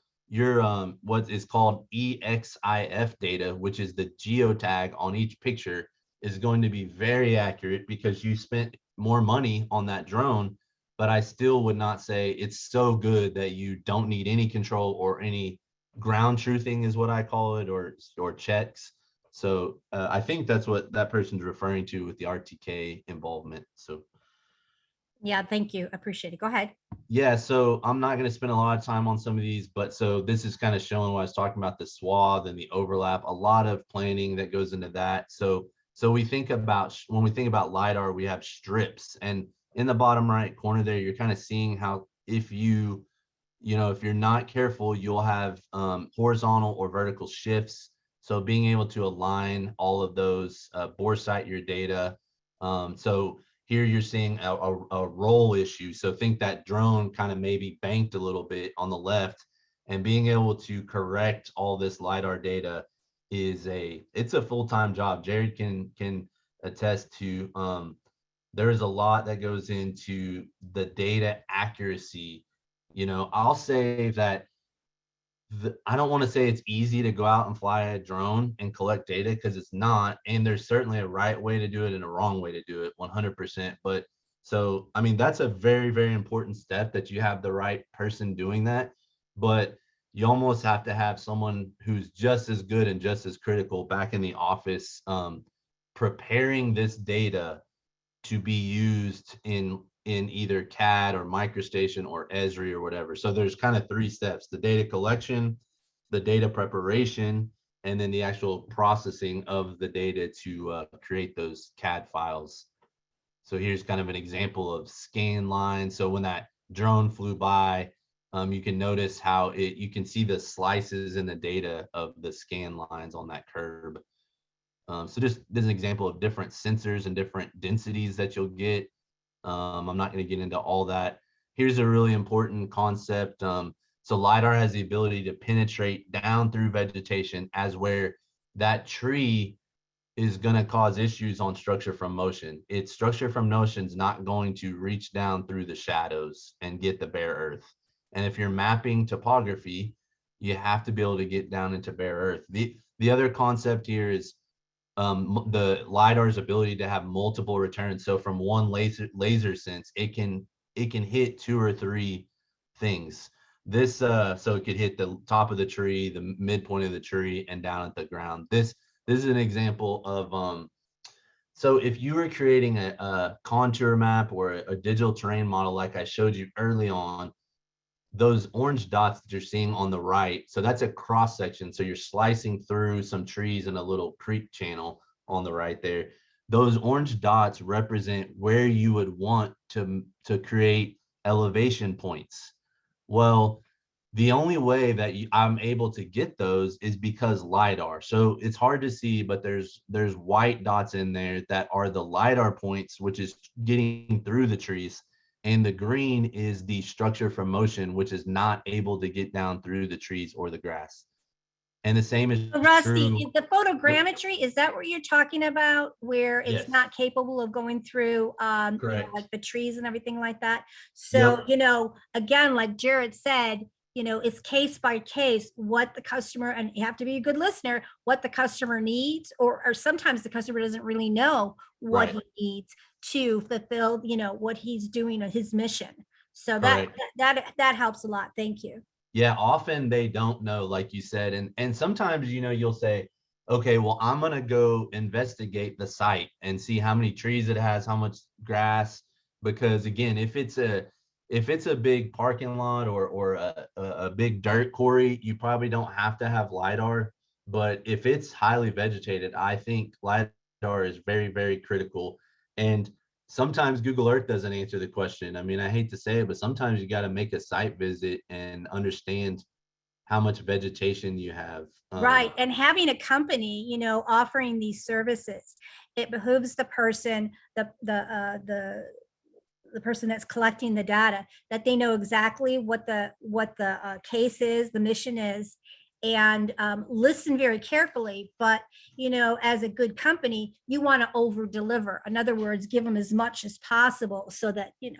S3: what is called EXIF data, which is the geotag on each picture, is going to be very accurate because you spent more money on that drone. But I still would not say it's so good that you don't need any control or any ground truthing is what I call it, or checks. So I think that's what that person's referring to with the RTK involvement. So
S1: Yeah, thank you. Appreciate it. Go ahead.
S3: yeah, so I'm not going to spend a lot of time on some of these, but so this is kind of showing what I was talking about, the swath and the overlap, a lot of planning that goes into that. So when we think about LiDAR, we have strips, and in the bottom right corner there, you're kind of seeing how if you're not careful, you'll have horizontal or vertical shifts. So being able to align all of those, bore sight your data. So here you're seeing a roll issue. So think that drone kind of maybe banked a little bit on the left, and being able to correct all this LiDAR data it's a full-time job. Jared can attest to, there is a lot that goes into the data accuracy. I'll say that I don't want to say it's easy to go out and fly a drone and collect data, because it's not, and there's certainly a right way to do it and a wrong way to do it, 100%. But so, I mean, that's a very, very important step, that you have the right person doing that. But you almost have to have someone who's just as good and just as critical back in the office, preparing this data to be used in either CAD or MicroStation or Esri or whatever. So there's kind of 3 steps: the data collection, the data preparation, and then the actual processing of the data to create those CAD files. So here's kind of an example of scan lines. So when that drone flew by, you can notice how you can see the slices in the data of the scan lines on that curb. So just as an example of different sensors and different densities that you'll get. I'm not going to get into all that. Here's a really important concept. So LiDAR has the ability to penetrate down through vegetation, as where that tree is going to cause issues on structure from motion. Its structure from motion is not going to reach down through the shadows and get the bare earth. And if you're mapping topography, you have to be able to get down into bare earth. The other concept here is the LiDAR's ability to have multiple returns. So from one laser sense, it can hit 2 or 3 things. This so it could hit the top of the tree, the midpoint of the tree, and down at the ground. This is an example of so if you were creating a contour map or a digital terrain model like I showed you early on, those orange dots that you're seeing on the right, so that's a cross section. So you're slicing through some trees and a little creek channel on the right there. Those orange dots represent where you would want to create elevation points. Well, the only way that I'm able to get those is because LiDAR. So it's hard to see, but there's white dots in there that are the LiDAR points, which is getting through the trees. And the green is the structure from motion, which is not able to get down through the trees or the grass. And the same is
S1: Rusty,
S3: true.
S1: the photogrammetry, is that what you're talking about, where it's
S3: Yes.
S1: not capable of going through,
S3: Correct.
S1: like the trees and everything like that? So,
S3: Yep.
S1: again, like Jared said, it's case by case what the customer, and you have to be a good listener, what the customer needs, or sometimes the customer doesn't really know what
S3: Right.
S1: he needs to fulfill, what he's doing, his mission. So
S3: Correct.
S1: that helps a lot. Thank you.
S3: Yeah, often they don't know, like you said, and sometimes you'll say, okay, well, I'm gonna go investigate the site and see how many trees it has, how much grass, because again, if it's a big parking lot or a big dirt quarry, you probably don't have to have LiDAR. But if it's highly vegetated, I think LiDAR is very, very critical. And sometimes Google Earth doesn't answer the question. I mean, I hate to say it, but sometimes you got to make a site visit and understand how much vegetation you have.
S1: Right. And having a company, offering these services, it behooves the person, the person that's collecting the data, that they know exactly what the case is, the mission is, and listen very carefully. But as a good company, you want to over deliver. In other words, give them as much as possible, so that in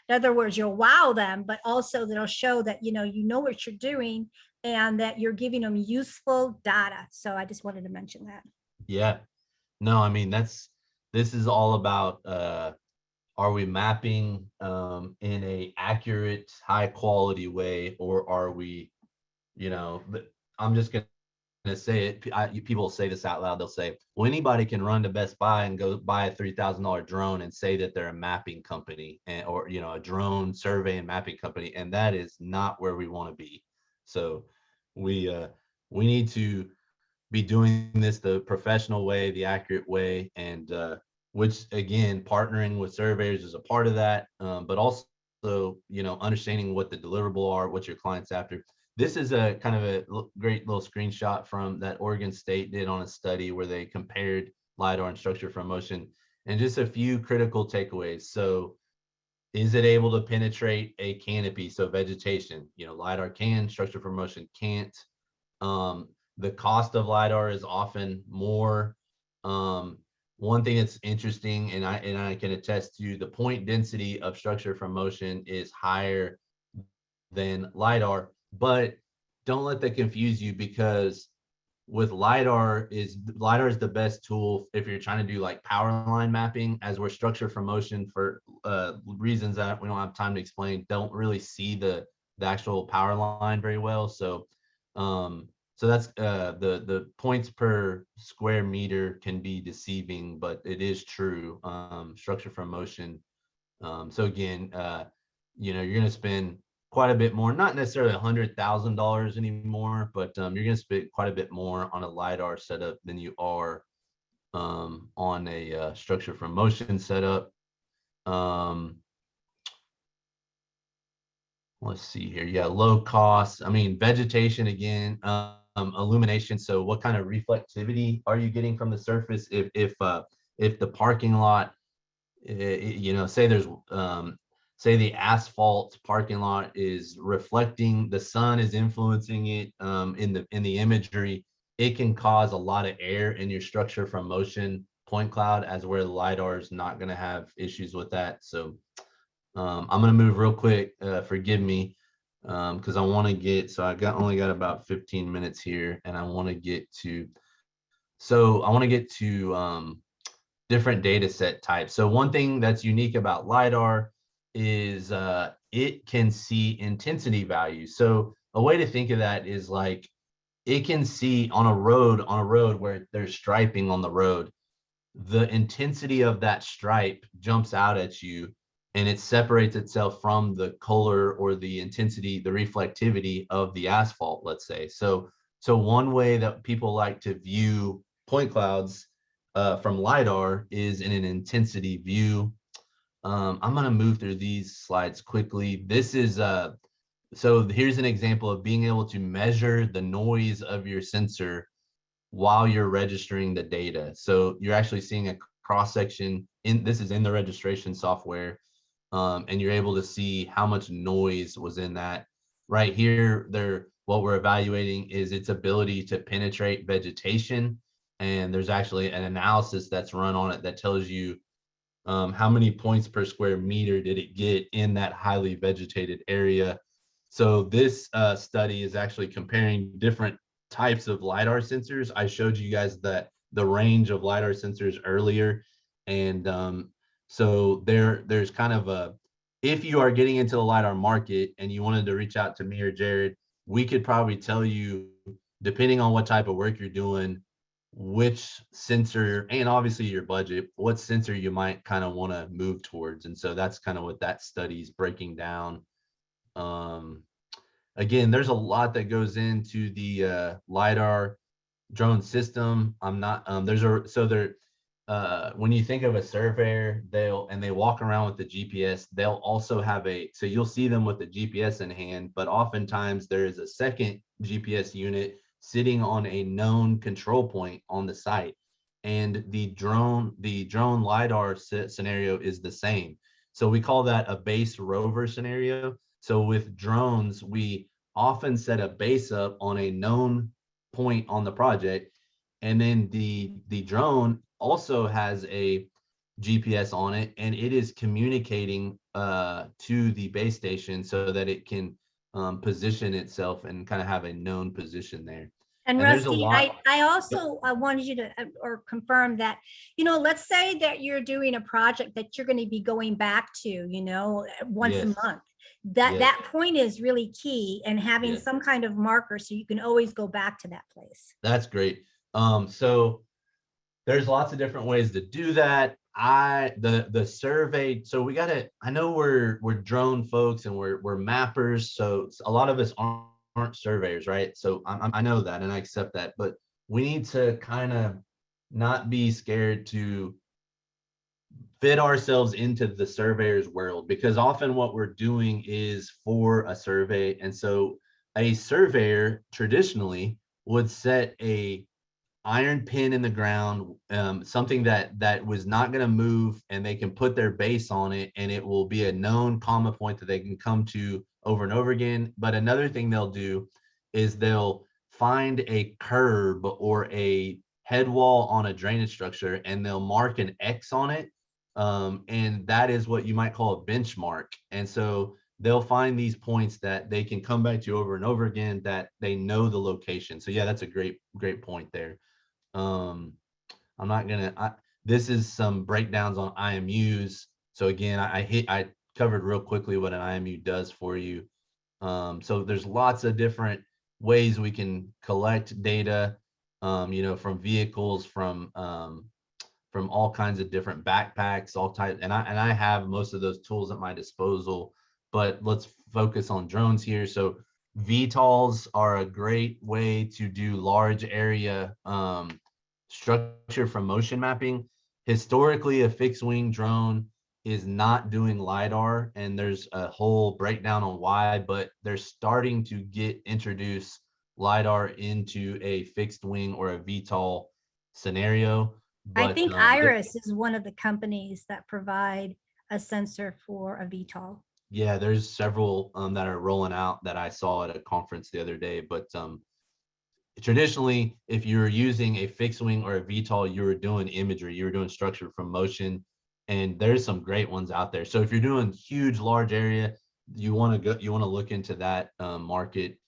S1: other words, you'll wow them, but also that'll show that you know what you're doing, and that you're giving them useful data. So I just wanted to mention that.
S3: Yeah, no, I mean, this is all about are we mapping in a accurate, high quality way, or are we, I'm just gonna say it. People say this out loud. They'll say, well, anybody can run to Best Buy and go buy a $3,000 drone and say that they're a mapping company, or a drone survey and mapping company, and that is not where we want to be. So we need to be doing this the professional way, the accurate way, and which again, partnering with surveyors is a part of that, but also understanding what the deliverable are, what your client's after. This is a kind of a great little screenshot from that Oregon State did on a study where they compared LiDAR and structure from motion, and just a few critical takeaways. So is it able to penetrate a canopy? So vegetation, LiDAR can, structure from motion can't. The cost of LiDAR is often more. One thing that's interesting, and I can attest to, the point density of structure from motion is higher than LiDAR, but don't let that confuse you, because with LiDAR is the best tool if you're trying to do like power line mapping, as we're structure from motion for reasons that we don't have time to explain, don't really see the actual power line very well. So so that's the points per square meter can be deceiving, but it is true. Structure from motion. So again, you're going to spend quite a bit more, not necessarily $100,000 anymore, but you're going to spend quite a bit more on a LiDAR setup than you are on a structure from motion setup. Let's see here. Yeah, low cost. I mean, vegetation again, illumination. So what kind of reflectivity are you getting from the surface? If the parking lot, say there's say the asphalt parking lot is reflecting, the sun is influencing it in the imagery, it can cause a lot of air in your structure from motion point cloud, as where the LiDAR is not going to have issues with that. So I'm going to move real quick. Forgive me, because I want to get, so I only got about 15 minutes here, and I want to get to, different data set types. So one thing that's unique about LiDAR is it can see intensity values. So a way to think of that is like it can see on a road where there's striping on the road, the intensity of that stripe jumps out at you and it separates itself from the color or the intensity, the reflectivity of the asphalt, let's say. So one way that people like to view point clouds from LiDAR is in an intensity view. I'm going to move through these slides quickly. This is so here's an example of being able to measure the noise of your sensor while you're registering the data. So you're actually seeing a cross section this is in the registration software, and you're able to see how much noise was in that. Right here, what we're evaluating is its ability to penetrate vegetation. And there's actually an analysis that's run on it that tells you how many points per square meter did it get in that highly vegetated area. So this study is actually comparing different types of LiDAR sensors. I showed you guys that the range of LiDAR sensors earlier. And so there's kind of if you are getting into the LiDAR market and you wanted to reach out to me or Jared, we could probably tell you, depending on what type of work you're doing, which sensor, and obviously your budget, what sensor you might kind of want to move towards. And so that's kind of what that study is breaking down. Again, there's a lot that goes into the LiDAR drone system. I'm not when you think of a surveyor, they walk around with the GPS, they'll also have so you'll see them with the GPS in hand, but oftentimes there is a second GPS unit sitting on a known control point on the site. And the drone LiDAR scenario is the same. So we call that a base rover scenario. So with drones, we often set a base up on a known point on the project. And then the drone also has a GPS on it, and it is communicating to the base station so that it can position itself and kind of have a known position there.
S1: And
S3: there's a
S1: Rusty,
S3: lot.
S1: I also wanted you to or confirm that, let's say that you're doing a project that you're going to be going back to, once a
S3: Yes.
S1: month.
S3: Yes.
S1: That point is really key, and having
S3: Yes.
S1: some kind of marker so you can always go back to that place.
S3: That's great. So there's lots of different ways to do that. The survey. So I know we're drone folks and we're mappers. So a lot of us aren't surveyors, right? So I know that and I accept that, but we need to kind of not be scared to fit ourselves into the surveyor's world, because often what we're doing is for a survey. And so a surveyor traditionally would set a iron pin in the ground, something that was not going to move, and they can put their base on it, and it will be a known comma point that they can come to over and over again. But another thing they'll do is they'll find a curb or a head wall on a drainage structure, and they'll mark an X on it, and that is what you might call a benchmark. And so they'll find these points that they can come back to over and over again, that they know the location. So yeah, that's a great point there. I'm not gonna, this is some breakdowns on IMUs. So again, I covered real quickly what an IMU does for you. So there's lots of different ways we can collect data, from vehicles, from all kinds of different backpacks, all types. And I have most of those tools at my disposal, but let's focus on drones here. So Vtols are a great way to do large area structure from motion mapping. Historically, a fixed wing drone is not doing LiDAR, and there's a whole breakdown on why, but they're starting to introduce LiDAR into a fixed wing or a VTOL scenario.
S1: I
S3: But
S1: think Iris is one of the companies that provide a sensor for a VTOL.
S3: yeah, there's several that are rolling out that I saw at a conference the other day. But traditionally, if you're using a fixed wing or a VTOL, you were doing imagery, you were doing structure from motion, and there's some great ones out there. So if you're doing huge, large area, you want to look into that market.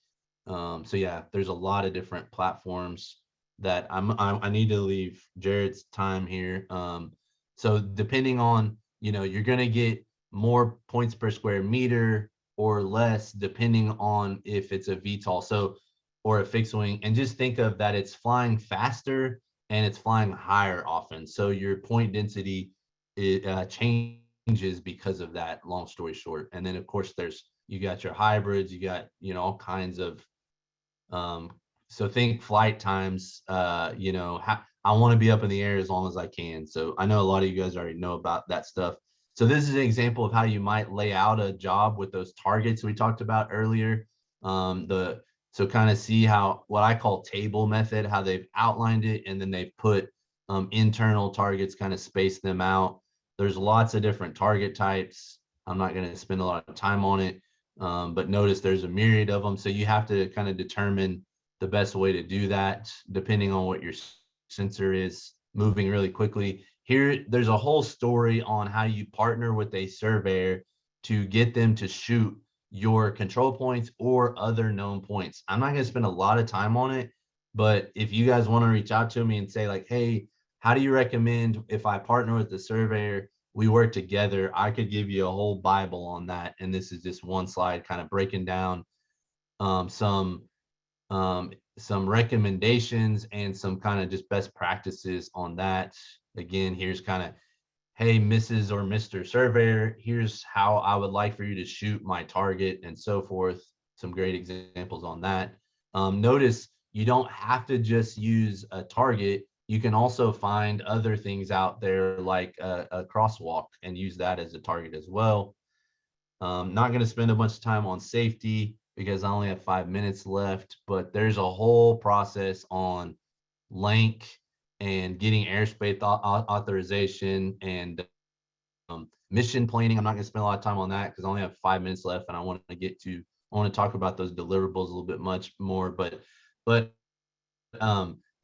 S3: So yeah, there's a lot of different platforms that I need to leave Jared's time here. So depending on, you're going to get more points per square meter or less, depending on if it's a VTOL, so, or a fixed wing. And just think of that, it's flying faster and it's flying higher often. So your point density changes because of that, long story short. And then of course you got your hybrids, you got, all kinds of, so think flight times, I want to be up in the air as long as I can. So I know a lot of you guys already know about that stuff. So this is an example of how you might lay out a job with those targets we talked about earlier. So kind of see how, what I call table method, how they've outlined it, and then they've put internal targets, kind of space them out. There's lots of different target types. I'm not going to spend a lot of time on it, but notice there's a myriad of them. So you have to kind of determine the best way to do that, depending on what your sensor is moving really quickly. Here, there's a whole story on how you partner with a surveyor to get them to shoot your control points or other known points. I'm not going to spend a lot of time on it, but if you guys want to reach out to me and say like, hey, how do you recommend if I partner with the surveyor, we work together, I could give you a whole Bible on that. And this is just one slide kind of breaking down some recommendations and some kind of just best practices on that. Again, here's kind of, hey, Mrs. or Mr. Surveyor, here's how I would like for you to shoot my target and so forth. Some great examples on that. Notice you don't have to just use a target. You can also find other things out there like a crosswalk and use that as a target as well. Not going to spend a bunch of time on safety because I only have 5 minutes left, but there's a whole process on link and getting airspace authorization and mission planning. I'm not going to spend a lot of time on that because I only have 5 minutes left, and I want to talk about those deliverables a little bit much more. But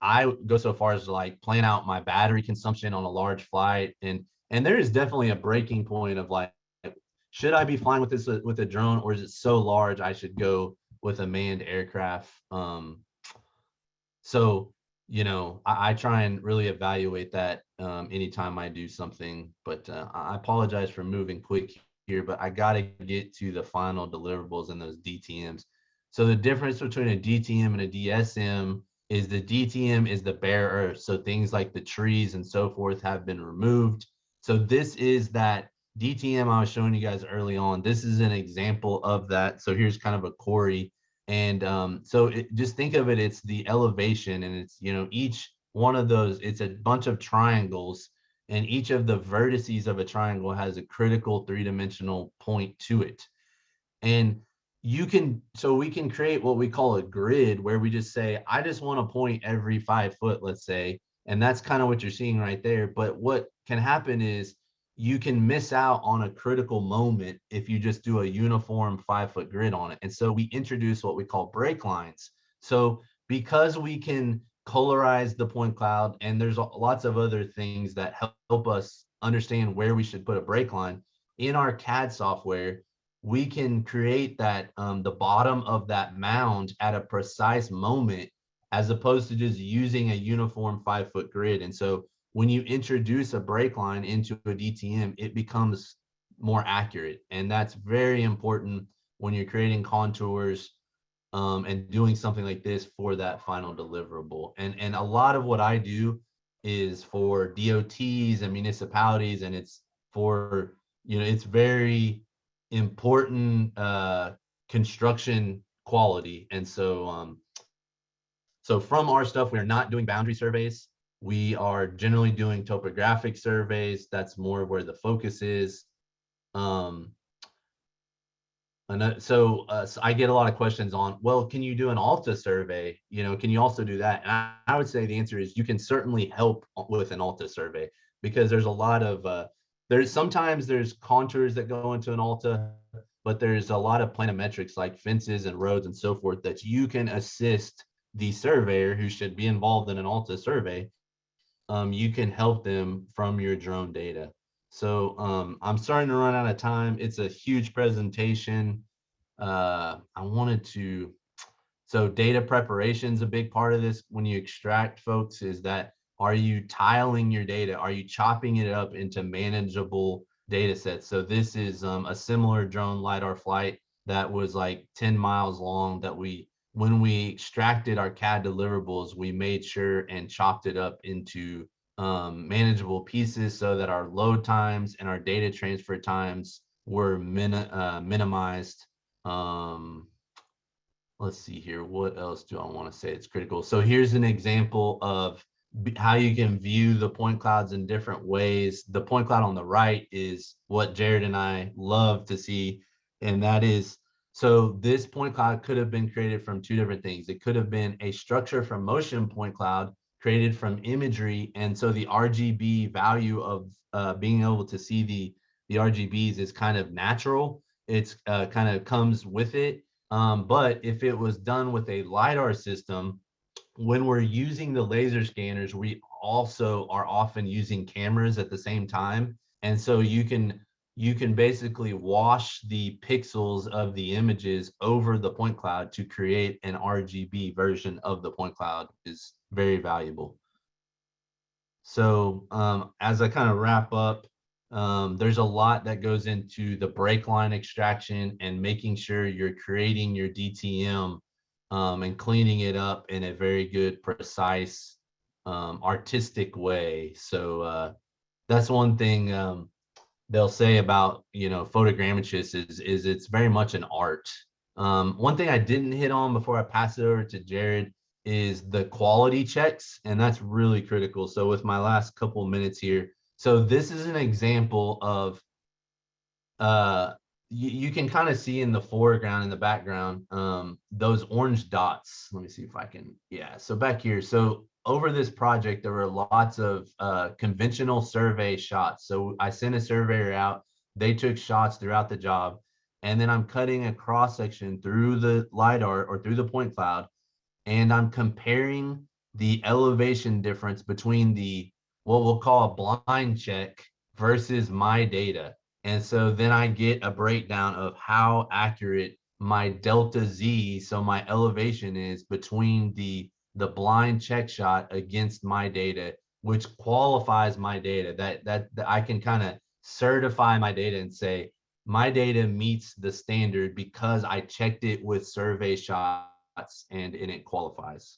S3: I go so far as to like plan out my battery consumption on a large flight, and there is definitely a breaking point of like, should I be flying with this with a drone, or is it so large I should go with a manned aircraft? So, I try and really evaluate that anytime I do something, but I apologize for moving quick here, but I got to get to the final deliverables and those DTMs. So the difference between a DTM and a DSM is the DTM is the bare earth. So things like the trees and so forth have been removed. So this is that DTM I was showing you guys early on. This is an example of that. So here's kind of a Corey. And so just think of it, it's the elevation, and it's, each one of those, it's a bunch of triangles, and each of the vertices of a triangle has a critical three-dimensional point to it. And so we can create what we call a grid where we just say, I just want to point every 5 foot, let's say, and that's kind of what you're seeing right there. But what can happen is you can miss out on a critical moment if you just do a uniform 5-foot grid on it. And so we introduce what we call break lines. So because we can colorize the point cloud, and there's lots of other things that help us understand where we should put a break line in our CAD software, we can create that the bottom of that mound at a precise moment, as opposed to just using a uniform 5-foot grid. And so when you introduce a break line into a DTM, it becomes more accurate. And that's very important when you're creating contours and doing something like this for that final deliverable. And a lot of what I do is for DOTs and municipalities, and it's for, it's very important construction quality. And so, so from our stuff, we are not doing boundary surveys. We are generally doing topographic surveys. That's more where the focus is. So I get a lot of questions on, well, can you do an Alta survey? Can you also do that? And I would say the answer is you can certainly help with an Alta survey, because there's a lot of, sometimes there's contours that go into an Alta, but there's a lot of planimetrics like fences and roads and so forth that you can assist the surveyor who should be involved in an Alta survey. You can help them from your drone data. So I'm starting to run out of time. It's a huge presentation. So data preparation is a big part of this. When you extract, folks, is that, are you tiling your data? Are you chopping it up into manageable data sets. So this is a similar drone LiDAR flight that was like 10 miles long that when we extracted our CAD deliverables, we made sure and chopped it up into manageable pieces so that our load times and our data transfer times were minimized. Let's see here. What else do I want to say? It's critical. So here's an example of how you can view the point clouds in different ways. The point cloud on the right is what Jared and I love to see. And that is, so this point cloud could have been created from two different things. It could have been a structure from motion point cloud created from imagery. And so the RGB value of being able to see the RGBs is kind of natural. It's kind of comes with it. But if it was done with a LiDAR system, when we're using the laser scanners, we also are often using cameras at the same time. And so you can basically wash the pixels of the images over the point cloud to create an RGB version of the point cloud, is very valuable. So as I kind of wrap up, there's a lot that goes into the break line extraction and making sure you're creating your DTM and cleaning it up in a very good, precise, artistic way. So that's one thing they'll say about, photogrammetrists is it's very much an art. One thing I didn't hit on before I pass it over to Jared is the quality checks, and that's really critical. So with my last couple minutes here, so this is an example of you can kind of see in the foreground and the background those orange dots. Let me see if I can, yeah, so back here. So over this project, there were lots of conventional survey shots. So I sent a surveyor out, they took shots throughout the job, and then I'm cutting a cross section through the LiDAR or through the point cloud, and I'm comparing the elevation difference between what we'll call a blind check versus my data. And so then I get a breakdown of how accurate my delta Z, so my elevation, is between the blind check shot against my data, which qualifies my data. That I can kind of certify my data and say my data meets the standard because I checked it with survey shots and it qualifies.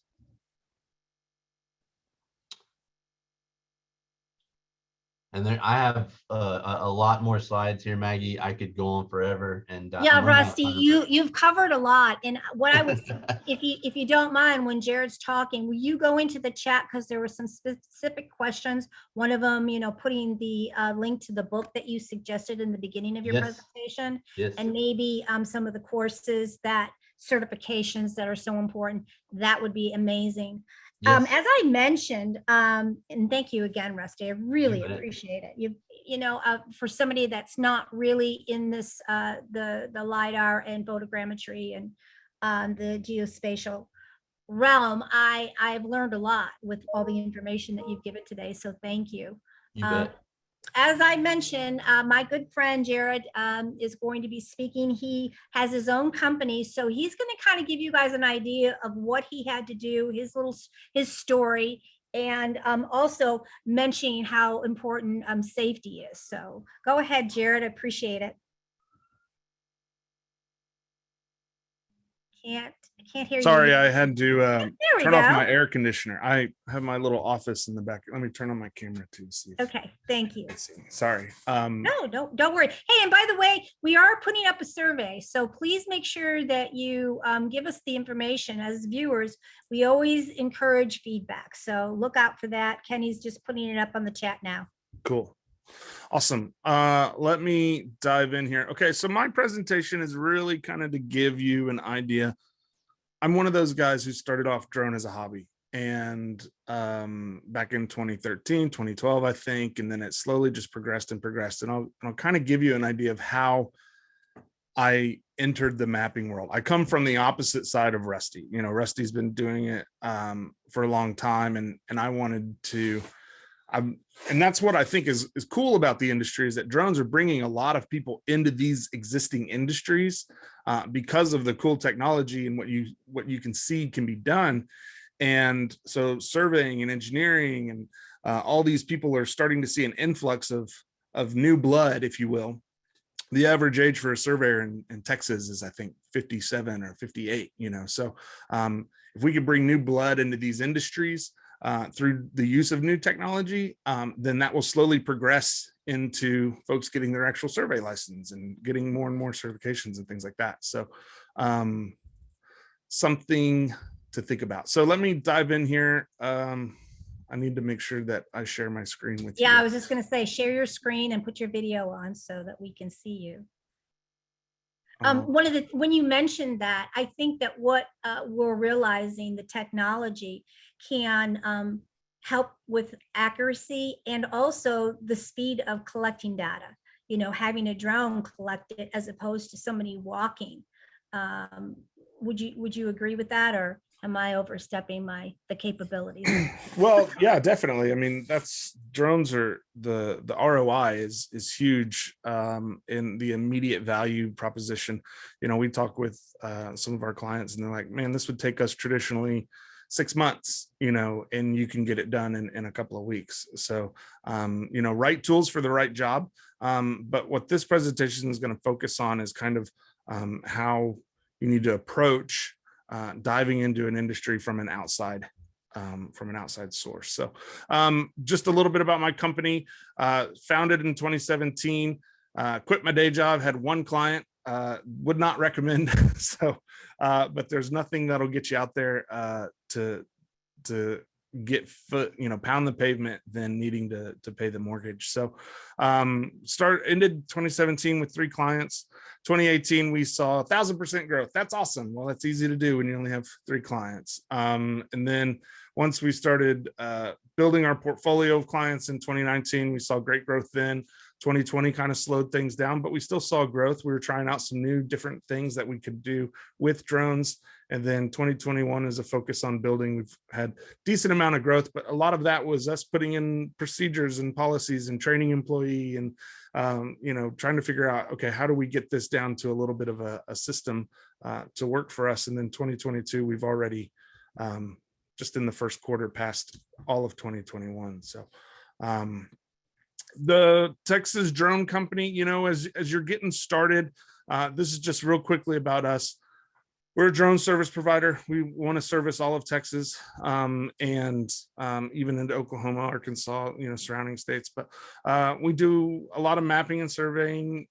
S3: And then I have a lot more slides here, Maggie. I could go on forever. And
S1: yeah, Rusty, you've covered a lot. And what I would, if you don't mind, when Jared's talking, will you go into the chat, because there were some specific questions. One of them, putting the link to the book that you suggested in the beginning of your presentation, and maybe some of the courses, that certifications that are so important. That would be amazing. As I mentioned, and thank you again, Rusty, I really appreciate it. For somebody that's not really in this, the LiDAR and photogrammetry and the geospatial realm, I've learned a lot with all the information that you've given today. So thank you.
S3: You bet.
S1: As I mentioned, my good friend Jared is going to be speaking. He has his own company, so he's going to kind of give you guys an idea of what he had to do, his story, and also mentioning how important safety is. So go ahead, Jared. I appreciate it. I can't hear you.
S4: Sorry, I had to turn off my
S1: go.
S4: air conditioner. I have my little office in the back. Let me turn on my camera too. See if,
S1: okay, thank you.
S4: Sorry.
S1: No, don't worry. Hey, and by the way, we are putting up a survey, so please make sure that you give us the information. As viewers, we always encourage feedback, so look out for that. Kenny's just putting it up on the chat now.
S4: Cool. Awesome. Let me dive in here. Okay, so my presentation is really kind of to give you an idea. I'm one of those guys who started off drone as a hobby, and back in 2013, 2012, I think, and then it slowly just progressed and progressed. And I'll kind of give you an idea of how I entered the mapping world. I come from the opposite side of Rusty. Rusty's been doing it for a long time, and I wanted to. And that's what I think is cool about the industry, is that drones are bringing a lot of people into these existing industries because of the cool technology and what you can see can be done. And so surveying and engineering and all these people are starting to see an influx of of new blood, if you will. The average age for a surveyor in Texas is, I think, 57 or 58, so if we could bring new blood into these industries through the use of new technology, then that will slowly progress into folks getting their actual survey license and getting more and more certifications and things like that. So something to think about. So let me dive in here. I need to make sure that I share my screen with you.
S1: Yeah, I was just going to say, share your screen and put your video on so that we can see you. When you mentioned that, I think that what we're realizing, the technology can help with accuracy and also the speed of collecting data, having a drone collect it as opposed to somebody walking. Would you agree with that, or am I overstepping the capabilities?
S4: Well, yeah, definitely. I mean, drones are the ROI is huge in the immediate value proposition. We talk with some of our clients and they're like, man, this would take us traditionally 6 months, and you can get it done in a couple of weeks. So, right tools for the right job. But what this presentation is going to focus on is kind of how you need to approach diving into an industry from an outside source. So just a little bit about my company. Founded in 2017, quit my day job, had one client, would not recommend. So, but there's nothing that'll get you out there to get pound the pavement than needing to pay the mortgage. So ended 2017 with 3 clients. 2018 we saw 1,000% growth. That's awesome. Well, that's easy to do when you only have 3 clients. And then once we started building our portfolio of clients in 2019, we saw great growth then. 2020 kind of slowed things down, but we still saw growth. We were trying out some new different things that we could do with drones. And then 2021 is a focus on building. We've had decent amount of growth, but a lot of that was us putting in procedures and policies and training employee and, trying to figure out, okay, how do we get this down to a little bit of a system to work for us? And then 2022, we've already just in the first quarter passed all of 2021. So the Texas Drone Company, as you're getting started, this is just real quickly about us. We're a drone service provider. We want to service all of Texas and even into Oklahoma, Arkansas, surrounding states. But we do a lot of mapping and surveying.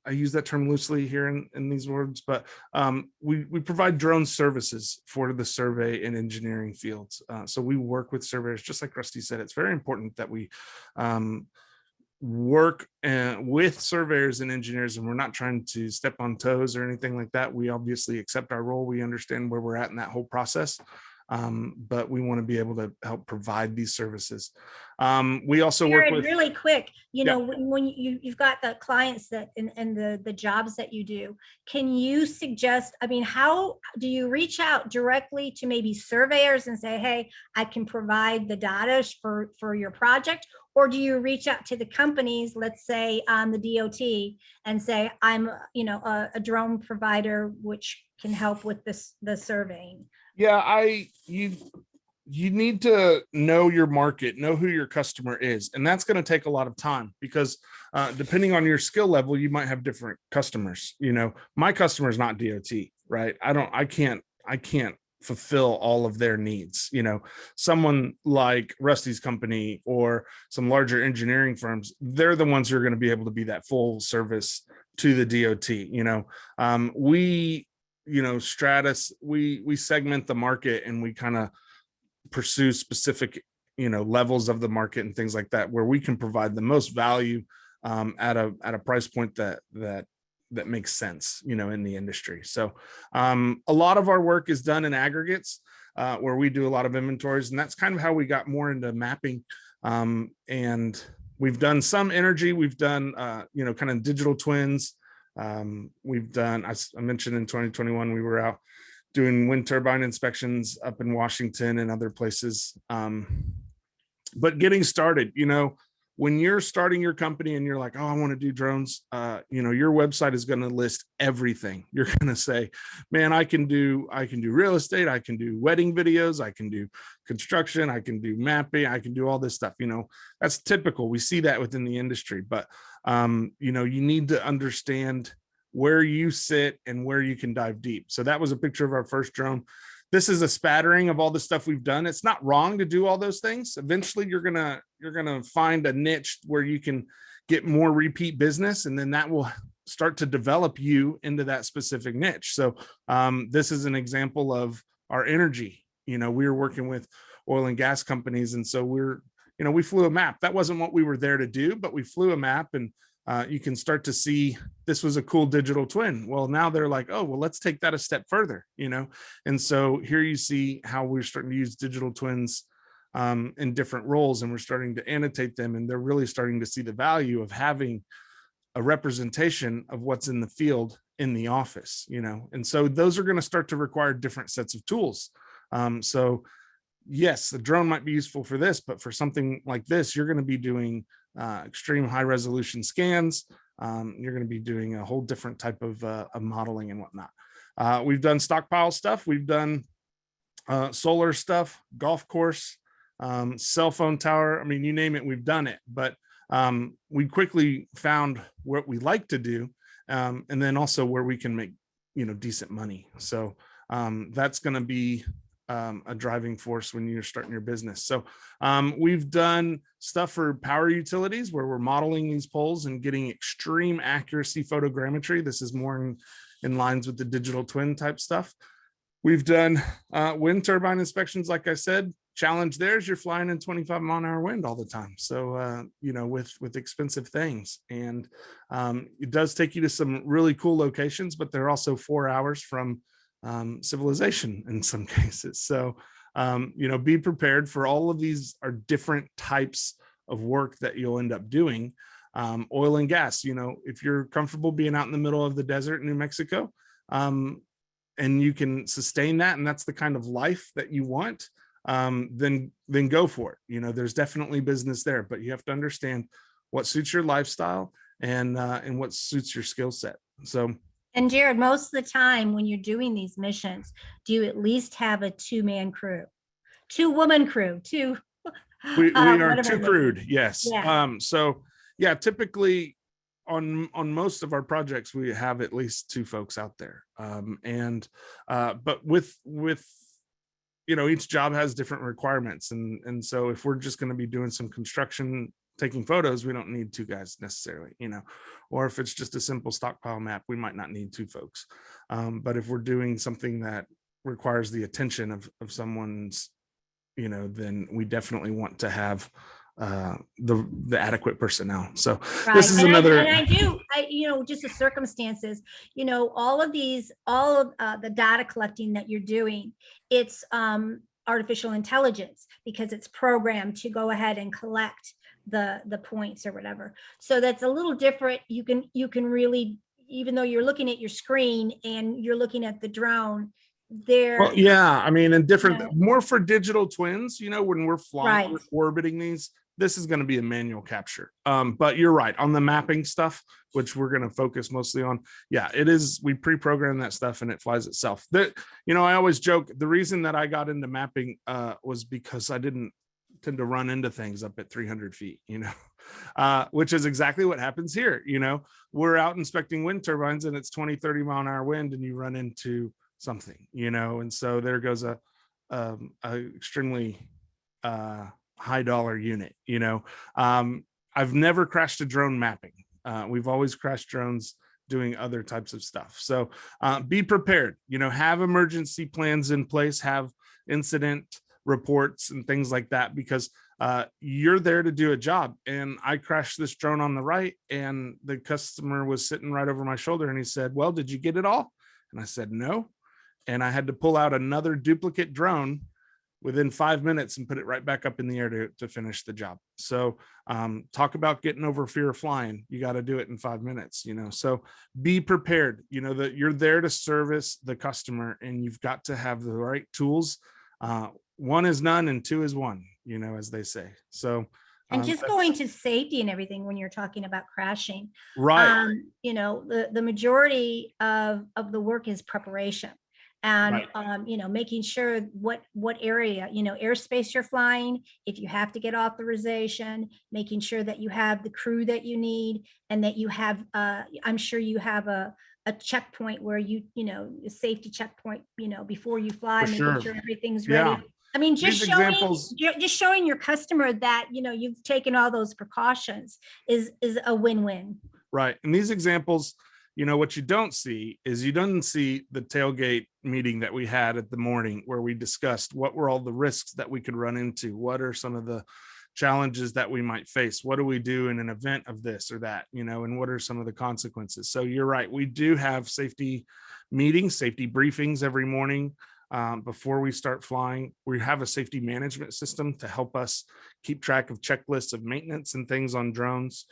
S4: I use that term loosely here in these words, but we provide drone services for the survey and engineering fields. So we work with surveyors, just like Rusty said. It's very important that we work with surveyors and engineers, and we're not trying to step on toes or anything like that. We obviously accept our role. We understand where we're at in that whole process. But we want to be able to help provide these services. We also work with
S1: really quick, when you've got the clients that and the jobs that you do, can you suggest, how do you reach out directly to maybe surveyors and say, hey, I can provide the data for your project? Or do you reach out to the companies, let's say on the DOT, and say, I'm a drone provider which can help with the surveying?
S4: Yeah, you need to know your market, know who your customer is. And that's going to take a lot of time because depending on your skill level, you might have different customers. My customer is not DOT, right? I can't fulfill all of their needs. Someone like Rusty's company or some larger engineering firms, they're the ones who are going to be able to be that full service to the DOT. We Stratus, we segment the market and we kind of pursue specific levels of the market and things like that, where we can provide the most value at a price point that makes sense in the industry. So a lot of our work is done in aggregates where we do a lot of inventories, and that's kind of how we got more into mapping. And we've done some energy, we've done kind of digital twins. We've done, I mentioned in 2021, we were out doing wind turbine inspections up in Washington and other places. But getting started, when you're starting your company and you're like, oh, I want to do drones, your website is going to list everything. You're going to say, man, I can do real estate, I can do wedding videos, I can do construction, I can do mapping, I can do all this stuff. That's typical. We see that within the industry, but you need to understand where you sit and where you can dive deep. So that was a picture of our first drone. This is a spattering of all the stuff we've done. It's not wrong to do all those things. Eventually you're gonna find a niche where you can get more repeat business, and then that will start to develop you into that specific niche. So this is an example of our energy. We were working with oil and gas companies, and so we flew a map. That wasn't what we were there to do, but we flew a map, and you can start to see this was a cool digital twin. Well, now they're like, oh, well, let's take that a step further, And so here you see how we're starting to use digital twins in different roles, and we're starting to annotate them, and they're really starting to see the value of having a representation of what's in the field in the office, And so those are going to start to require different sets of tools. So yes, the drone might be useful for this, but for something like this, you're going to be doing extreme high resolution scans. You're going to be doing a whole different type of modeling and whatnot. We've done stockpile stuff. We've done solar stuff, golf course, cell phone tower. I mean, you name it, we've done it. But we quickly found what we like to do, and then also where we can make decent money. So that's going to be a driving force when you're starting your business. So we've done stuff for power utilities where we're modeling these poles and getting extreme accuracy photogrammetry. This is more in lines with the digital twin type stuff. We've done wind turbine inspections. Like I said, challenge there is you're flying in 25-mile-an-hour wind all the time. So, with expensive things, and it does take you to some really cool locations, but they're also 4 hours from civilization in some cases. So, be prepared for all of these are different types of work that you'll end up doing. Oil and gas, if you're comfortable being out in the middle of the desert in New Mexico, and you can sustain that, and that's the kind of life that you want, then go for it. There's definitely business there, but you have to understand what suits your lifestyle and what suits your skill set. So,
S1: and Jared, most of the time when you're doing these missions, do you at least have a 2-man crew, 2-woman crew,
S4: we are too crude. Yes.
S1: Yeah.
S4: So yeah, typically on most of our projects, we have at least 2 folks out there. But with each job has different requirements. And so if we're just going to be doing some construction, taking photos, we don't need 2 guys necessarily, or if it's just a simple stockpile map, we might not need 2 folks. But if we're doing something that requires the attention of someone's, then we definitely want to have the adequate personnel. So
S1: right.
S4: This is another.
S1: I just the circumstances, all of the data collecting that you're doing, it's artificial intelligence because it's programmed to go ahead and collect the points or whatever. So that's a little different. You can really, even though you're looking at your screen and you're looking at the drone,
S4: well, yeah, I mean, and different, more for digital twins, when we're flying,
S1: right,
S4: we're orbiting these, this is going to be a manual capture. But you're right on the mapping stuff, which we're going to focus mostly on. Yeah, it is. We pre-program that stuff and it flies itself. I always joke, the reason that I got into mapping was because I didn't tend to run into things up at 300 feet, which is exactly what happens here. We're out inspecting wind turbines and it's 20-30 mile an hour wind and you run into something, and so there goes a extremely high dollar unit. I've never crashed a drone mapping. We've always crashed drones doing other types of stuff. So be prepared, have emergency plans in place, have incident reports and things like that, because you're there to do a job. And I crashed this drone on the right and the customer was sitting right over my shoulder and he said, well, did you get it all? And I said, no. And I had to pull out another duplicate drone within 5 minutes and put it right back up in the air to finish the job. So talk about getting over fear of flying. You got to do it in 5 minutes, so be prepared, that you're there to service the customer and you've got to have the right tools. 1 is none and 2 is 1, as they say. So
S1: And just
S4: That's
S1: going to safety and everything when you're talking about crashing,
S4: right.
S1: you know, the majority of the work is preparation. And
S4: Right.
S1: you know, making sure what area, you know, airspace you're flying, if you have to get authorization, making sure that you have the crew that you need, and that you have I'm sure you have a checkpoint where you know, a safety checkpoint, you know, before you fly,
S4: For
S1: making
S4: sure.
S1: sure everything's ready.
S4: Yeah.
S1: I mean,
S4: These examples,
S1: just showing your customer that, you know, you've taken all those precautions is a win-win.
S4: right. And these examples, you know, what you don't see is you don't see the tailgate meeting that we had at the morning where we discussed what were all the risks that we could run into. What are some of the challenges that we might face? What do we do in an event of this or that, you know, and what are some of the consequences? So you're right. We do have safety meetings, safety briefings every morning. Before we start flying, we have a safety management system to help us keep track of checklists of maintenance and things on drones,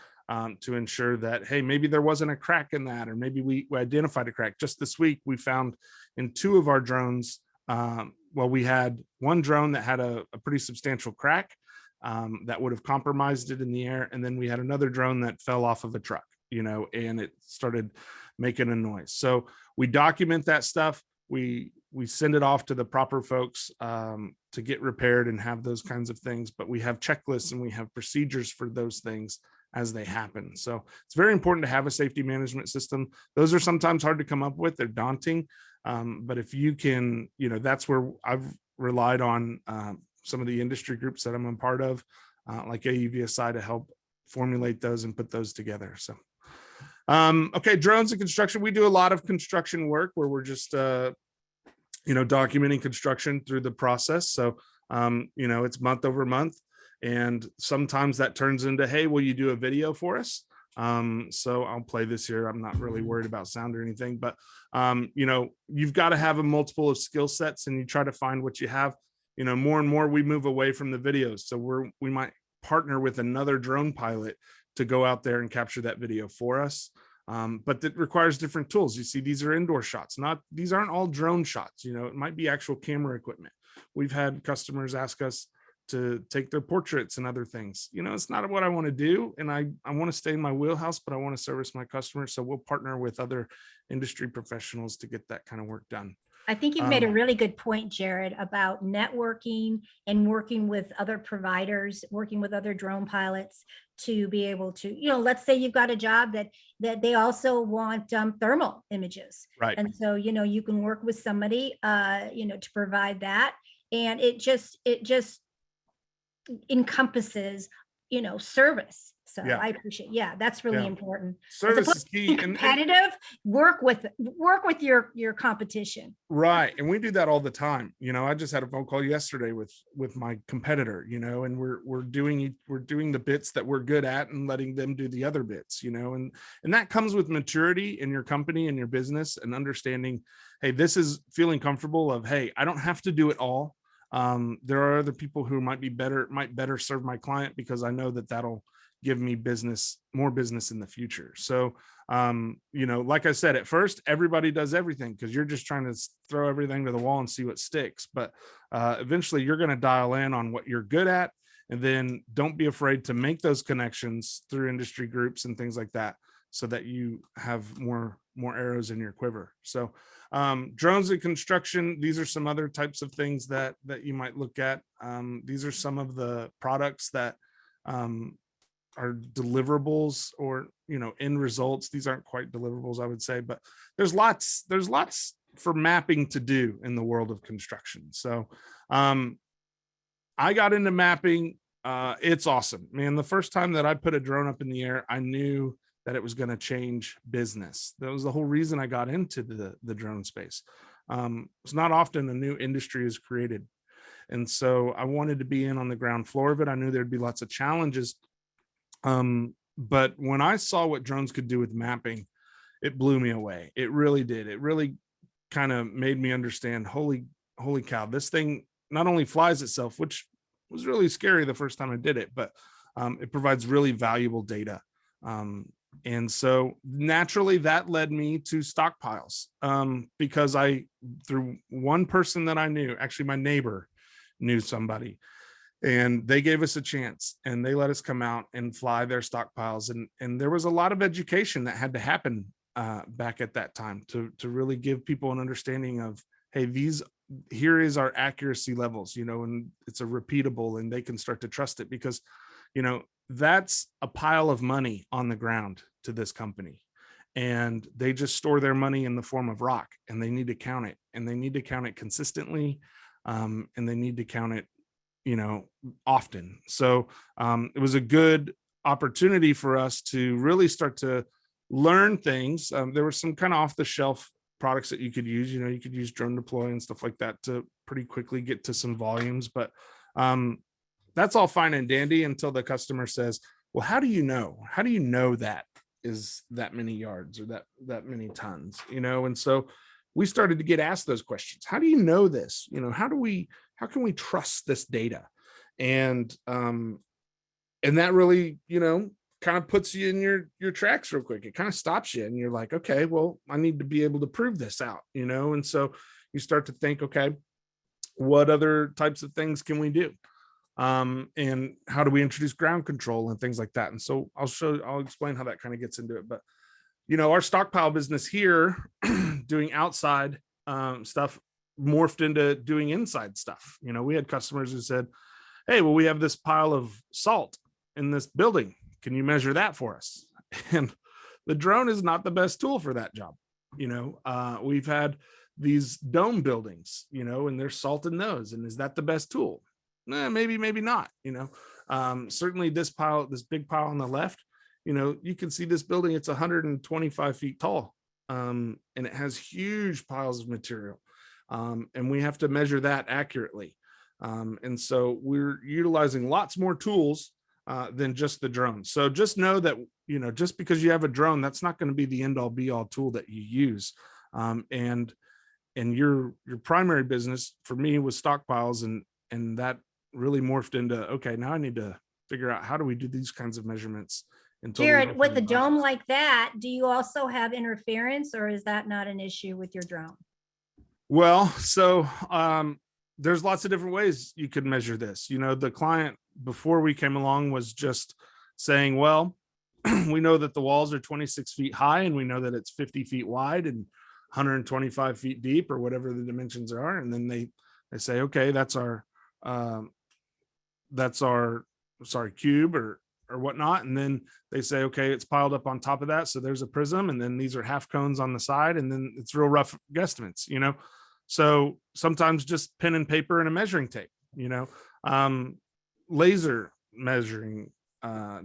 S4: to ensure that, hey, maybe there wasn't a crack in that, or maybe we identified a crack. Just this week, we found in 2 of our drones, well, we had one drone that had a pretty substantial crack that would have compromised it in the air. And then we had another drone that fell off of a truck, you know, and it started making a noise. So we document that stuff. We send it off to the proper folks to get repaired and have those kinds of things. But we have checklists and we have procedures for those things as they happen. So it's very important to have a safety management system. Those are sometimes hard to come up with. They're daunting. But if you can, you know, that's where I've relied on some of the industry groups that I'm a part of, like AUVSI, to help formulate those and put those together. So, okay, drones and construction. We do a lot of construction work where we're just, you know, documenting construction through the process. So, you know, it's month over month. And sometimes that turns into, hey, will you do a video for us? So I'll play this here. I'm not really worried about sound or anything, but, you know, you've got to have a multiple of skill sets and you try to find what you have. You know, more and more we move away from the videos. So we might partner with another drone pilot to go out there and capture that video for us. But that requires different tools. You see, these are indoor shots, these aren't all drone shots. You know, it might be actual camera equipment. We've had customers ask us to take their portraits and other things. You know, it's not what I want to do. And I want to stay in my wheelhouse, but I want to service my customers. So we'll partner with other industry professionals to get that kind of work done.
S1: I think you've made a really good point, Jared, about networking and working with other providers, working with other drone pilots to be able to, you know, let's say you've got a job that they also want thermal images.
S4: Right.
S1: And so, you know, you can work with somebody, you know, to provide that. And it just encompasses, you know, service. So
S4: Yeah.
S1: I appreciate, that's really
S4: Yeah.
S1: important.
S4: Service is key.
S1: Competitive, work with your competition.
S4: Right. And we do that all the time. You know, I just had a phone call yesterday with my competitor, you know, and we're doing the bits that we're good at and letting them do the other bits, you know, and that comes with maturity in your company and your business and understanding, hey, this is feeling comfortable of, hey, I don't have to do it all. There are other people who might better serve my client because I know that that'll give me more business in the future. So, you know, like I said, at first, everybody does everything because you're just trying to throw everything to the wall and see what sticks. But eventually you're going to dial in on what you're good at. And then don't be afraid to make those connections through industry groups and things like that so that you have more arrows in your quiver. So drones and construction, these are some other types of things that you might look at. These are some of the products that are deliverables or, you know, end results. These aren't quite deliverables, I would say, but there's lots for mapping to do in the world of construction. So I got into mapping. It's awesome, man. The first time that I put a drone up in the air, I knew that it was going to change business. That was the whole reason I got into the drone space. It's not often a new industry is created. And so I wanted to be in on the ground floor of it. I knew there'd be lots of challenges. But when I saw what drones could do with mapping, it blew me away. It really did. It really kind of made me understand, holy cow, this thing not only flies itself, which was really scary the first time I did it, but it provides really valuable data. And so naturally that led me to stockpiles, because through one person that I knew, actually my neighbor knew somebody, And they gave us a chance, and they let us come out and fly their stockpiles. And there was a lot of education that had to happen back at that time to really give people an understanding of, hey, here is our accuracy levels, and it's a repeatable, and they can start to trust it, because, that's a pile of money on the ground to this company. And they just store their money in the form of rock, and they need to count it, and they need to count it consistently. And they need to count it, often. So it was a good opportunity for us to really start to learn things. There were some kind of off the shelf products that you could use. You could use Drone Deploy and stuff like that to pretty quickly get to some volumes, but that's all fine and dandy until the customer says, well, how do you know that is that many yards or that many tons, and so we started to get asked those questions. How do you know this? How can we trust this data? And that really, kind of puts you in your tracks real quick. It kind of stops you, and you're like, okay, well, I need to be able to prove this out, and so you start to think, okay, what other types of things can we do? And how do we introduce ground control and things like that? And so I'll explain how that kind of gets into it. But, our stockpile business here doing outside stuff morphed into doing inside stuff. We had customers who said, hey, well, we have this pile of salt in this building. Can you measure that for us? And the drone is not the best tool for that job. We've had these dome buildings, and there's salt in those. And is that the best tool? Maybe not. Certainly this big pile on the left, you can see this building, it's 125 feet tall, and it has huge piles of material. And we have to measure that accurately. And so we're utilizing lots more tools than just the drone. So just know that, just because you have a drone, that's not going to be the end all be all tool that you use. And your primary business for me was stockpiles, and that really morphed into, okay, now I need to figure out how do we do these kinds of measurements.
S1: Jared, with a dome like that, do you also have interference, or is that not an issue with your drone?
S4: Well, so there's lots of different ways you could measure this. The client before we came along was just saying, well, we know that the walls are 26 feet high, and we know that it's 50 feet wide and 125 feet deep, or whatever the dimensions are. And then they say, okay, that's our cube or whatnot. And then they say, okay, it's piled up on top of that. So there's a prism, and then these are half cones on the side, and then it's real rough guesstimates, So sometimes just pen and paper and a measuring tape, laser measuring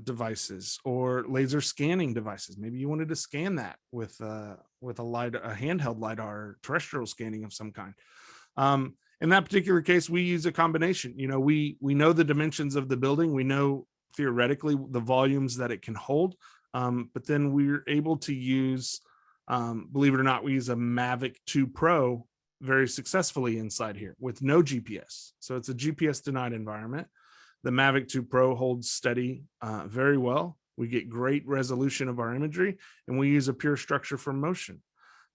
S4: devices or laser scanning devices. Maybe you wanted to scan that with a handheld LiDAR or terrestrial scanning of some kind. In that particular case, we use a combination. We know the dimensions of the building. We know theoretically the volumes that it can hold. But then we're able to use, believe it or not, we use a Mavic 2 Pro very successfully inside here with no GPS. So it's a GPS denied environment. The Mavic 2 Pro holds steady very well. We get great resolution of our imagery, and we use a pure structure from motion.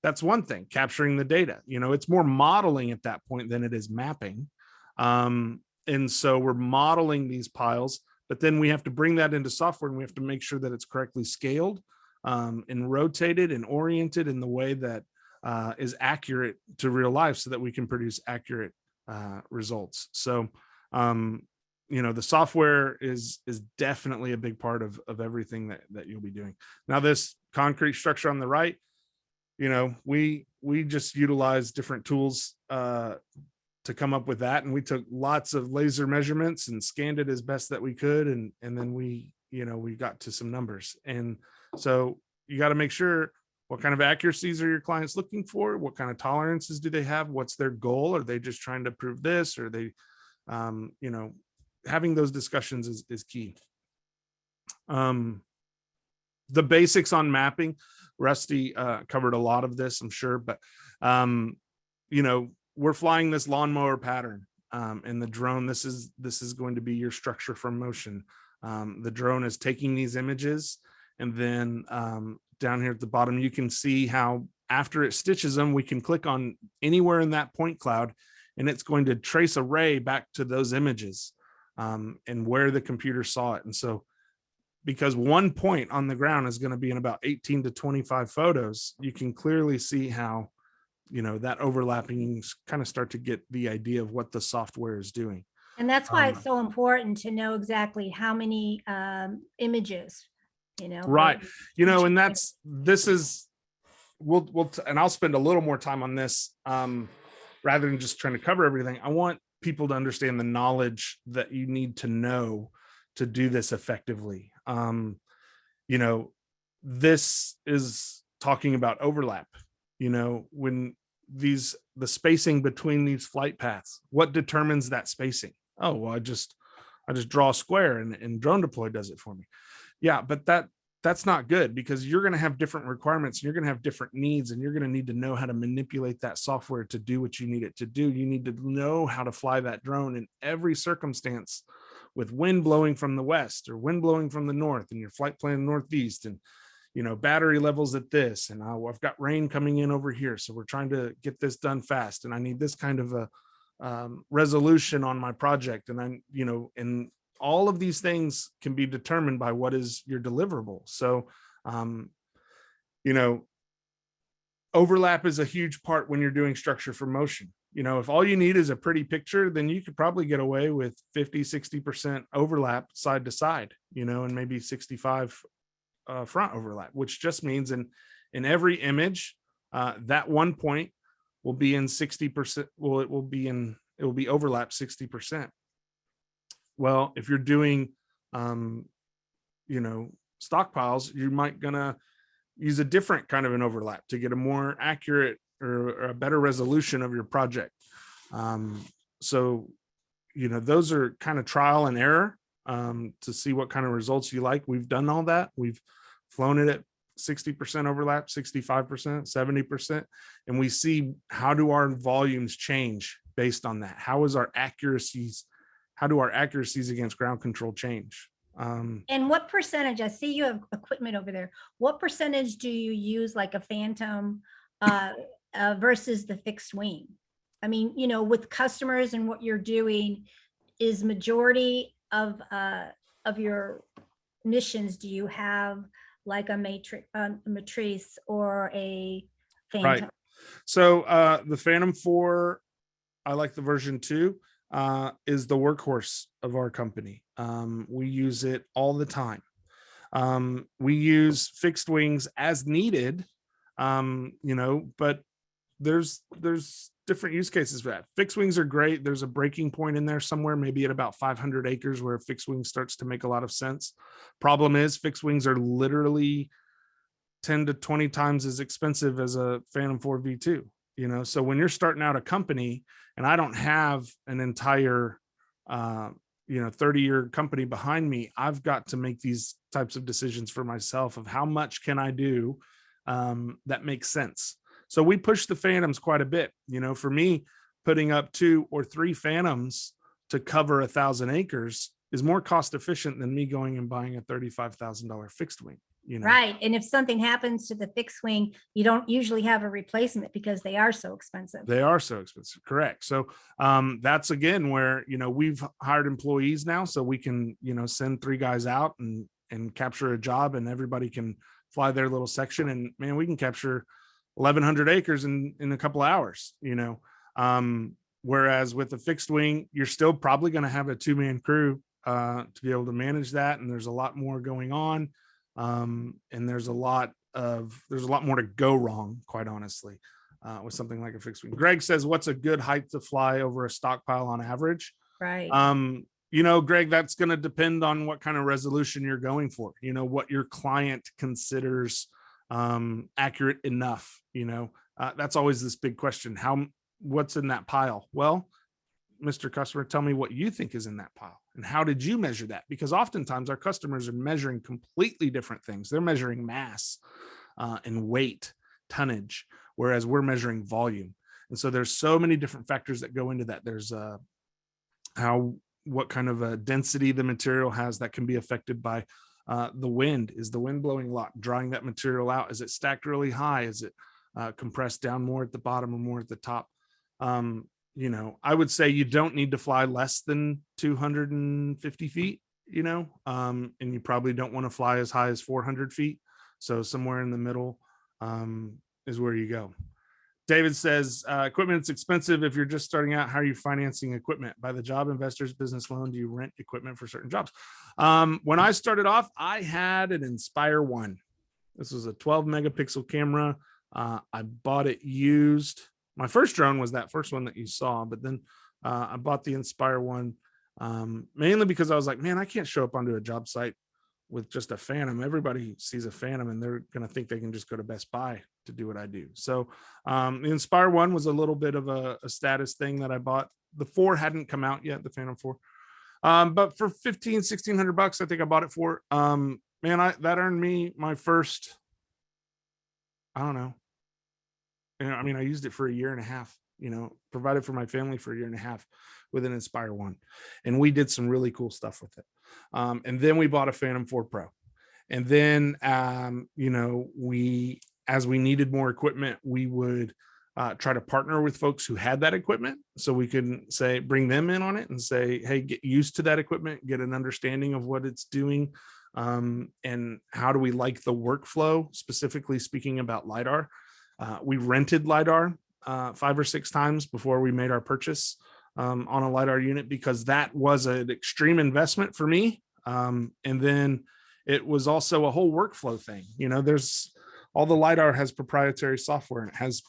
S4: That's one thing, capturing the data. It's more modeling at that point than it is mapping. And so we're modeling these piles, but then we have to bring that into software, and we have to make sure that it's correctly scaled and rotated and oriented in the way that is accurate to real life, so that we can produce accurate results. So, the software is definitely a big part of everything that you'll be doing. Now, this concrete structure on the right, we just utilize different tools to come up with that. And we took lots of laser measurements and scanned it as best that we could. And then we got to some numbers. And so you got to make sure, what kind of accuracies are your clients looking for? What kind of tolerances do they have? What's their goal? Are they just trying to prove this? Or are they, having those discussions is key. The basics on mapping, Rusty covered a lot of this, I'm sure, but we're flying this lawnmower pattern, and the drone, this is going to be your structure from motion. The drone is taking these images, and then down here at the bottom, you can see how after it stitches them, we can click on anywhere in that point cloud, and it's going to trace a ray back to those images. and where the computer saw it. And so because one point on the ground is going to be in about 18 to 25 photos, you can clearly see how, that overlapping kind of start to get the idea of what the software is doing.
S1: And that's why it's so important to know exactly how many images,
S4: Right.
S1: for
S4: And
S1: each
S4: this is, and I'll spend a little more time on this rather than just trying to cover everything. I want people to understand the knowledge that you need to know to do this effectively. This is talking about overlap, when the spacing between these flight paths, what determines that spacing? Oh, well, I just draw a square and drone deploy does it for me. Yeah, but that's not good, because you're going to have different requirements. You're going to have different needs, and you're going to need to know how to manipulate that software to do what you need it to do. You need to know how to fly that drone in every circumstance, with wind blowing from the west or wind blowing from the north, and your flight plan northeast, and battery levels at this, and I've got rain coming in over here, so we're trying to get this done fast, and I need this kind of a resolution on my project, and and all of these things can be determined by what is your deliverable. So overlap is a huge part when you're doing structure for motion. If all you need is a pretty picture, then you could probably get away with 50-60% overlap side to side, and maybe 65 front overlap, which just means in every image, that one point will be in 60%. Well, it will be overlap 60%. Well, if you're doing, stockpiles, you might gonna use a different kind of an overlap to get a more accurate or a better resolution of your project. So, those are kind of trial and error to see what kind of results you like. We've done all that. We've flown it at 60% overlap, 65%, 70%. And we see, how do our volumes change based on that? How do our accuracies against ground control change?
S1: And what percentage, I see you have equipment over there. What percentage do you use, like a Phantom versus the fixed wing? I mean, with customers and what you're doing, is majority of your missions, do you have like a matrice or a Phantom?
S4: Right. So the Phantom 4, I like the version 2, is the workhorse of our company. We use it all the time. We use fixed wings as needed, but there's different use cases for that. Fixed wings are great. There's a breaking point in there somewhere, maybe at about 500 acres, where fixed wing starts to make a lot of sense. Problem is, fixed wings are literally 10 to 20 times as expensive as a Phantom 4 V2. So when you're starting out a company, and I don't have an entire 30-year company behind me, I've got to make these types of decisions for myself of how much can I do that makes sense. So we push the Phantoms quite a bit. For me, putting up 2 or 3 Phantoms to cover 1,000 acres is more cost efficient than me going and buying a $35,000 fixed wing.
S1: Right. And if something happens to the fixed wing, you don't usually have a replacement because they are so expensive.
S4: They are so expensive. Correct. So that's again where, we've hired employees now, so we can, send 3 guys out and capture a job, and everybody can fly their little section, and man, we can capture 1,100 acres in a couple of hours, whereas with a fixed wing, you're still probably going to have a 2-man crew to be able to manage that. And there's a lot more going on. And there's a lot more to go wrong, quite honestly, with something like a fixed wing. Greg says, what's a good height to fly over a stockpile on average?
S1: Right.
S4: Greg, that's going to depend on what kind of resolution you're going for, what your client considers accurate enough. That's always this big question. What's in that pile? Well, Mr. Customer, tell me what you think is in that pile, and how did you measure that? Because oftentimes our customers are measuring completely different things. They're measuring mass and weight, tonnage, whereas we're measuring volume. And so there's so many different factors that go into that. There's what kind of a density the material has that can be affected by the wind. Is the wind blowing a lot, drawing that material out? Is it stacked really high? Is it compressed down more at the bottom or more at the top? I would say you don't need to fly less than 250 feet, and you probably don't want to fly as high as 400 feet. So somewhere in the middle is where you go. David says, equipment's expensive. If you're just starting out, how are you financing equipment? By the job, investors, business loan? Do you rent equipment for certain jobs? When I started off, I had an Inspire 1. This was a 12 megapixel camera. I bought it used. My first drone was that first one that you saw, but then I bought the Inspire 1 mainly because I was like, man, I can't show up onto a job site with just a Phantom. Everybody sees a Phantom and they're going to think they can just go to Best Buy to do what I do. So the Inspire 1 was a little bit of a status thing that I bought. The 4 hadn't come out yet, the Phantom 4. But for $1,600, I think I bought it for. Man, that earned me my first, I don't know. I mean, I used it for a year and a half, provided for my family for a year and a half with an Inspire 1. And we did some really cool stuff with it. And then we bought a Phantom 4 Pro. And then, as we needed more equipment, we would try to partner with folks who had that equipment. So we can bring them in on it and say, hey, get used to that equipment, get an understanding of what it's doing. And how do we like the workflow, specifically speaking about LiDAR. We rented LiDAR 5 or 6 times before we made our purchase on a LiDAR unit, because that was an extreme investment for me. And then it was also a whole workflow thing. There's all the LiDAR has proprietary software, and it has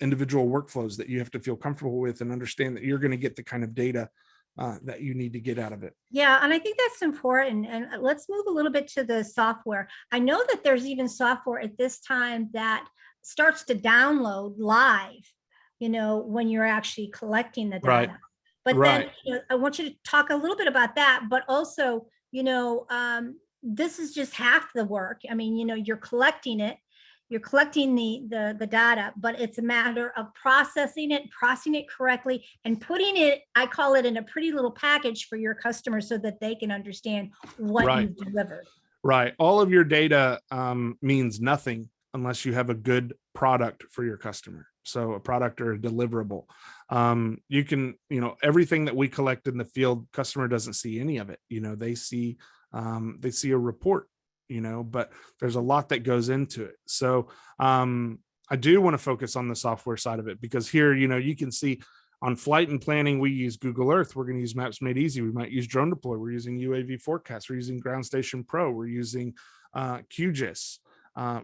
S4: individual workflows that you have to feel comfortable with and understand that you're going to get the kind of data that you need to get out of it.
S1: Yeah, and I think that's important. And let's move a little bit to the software. I know that there's even software at this time that starts to download live, when you're actually collecting the data.
S4: Right.
S1: But
S4: Right.
S1: then I want you to talk a little bit about that, but also, this is just half the work. I mean, you're collecting it, you're collecting the data, but it's a matter of processing it correctly, and putting it, I call it, in a pretty little package for your customers so that they can understand what
S4: Right.
S1: you've delivered.
S4: Right. All of your data means nothing unless you have a good product for your customer. So a product or a deliverable. You can, everything that we collect in the field, customer doesn't see any of it. They see a report, but there's a lot that goes into it. So I do want to focus on the software side of it, because here, you can see on flight and planning, we use Google Earth. We're going to use Maps Made Easy. We might use Drone Deploy. We're using UAV Forecast. We're using Ground Station Pro. We're using QGIS.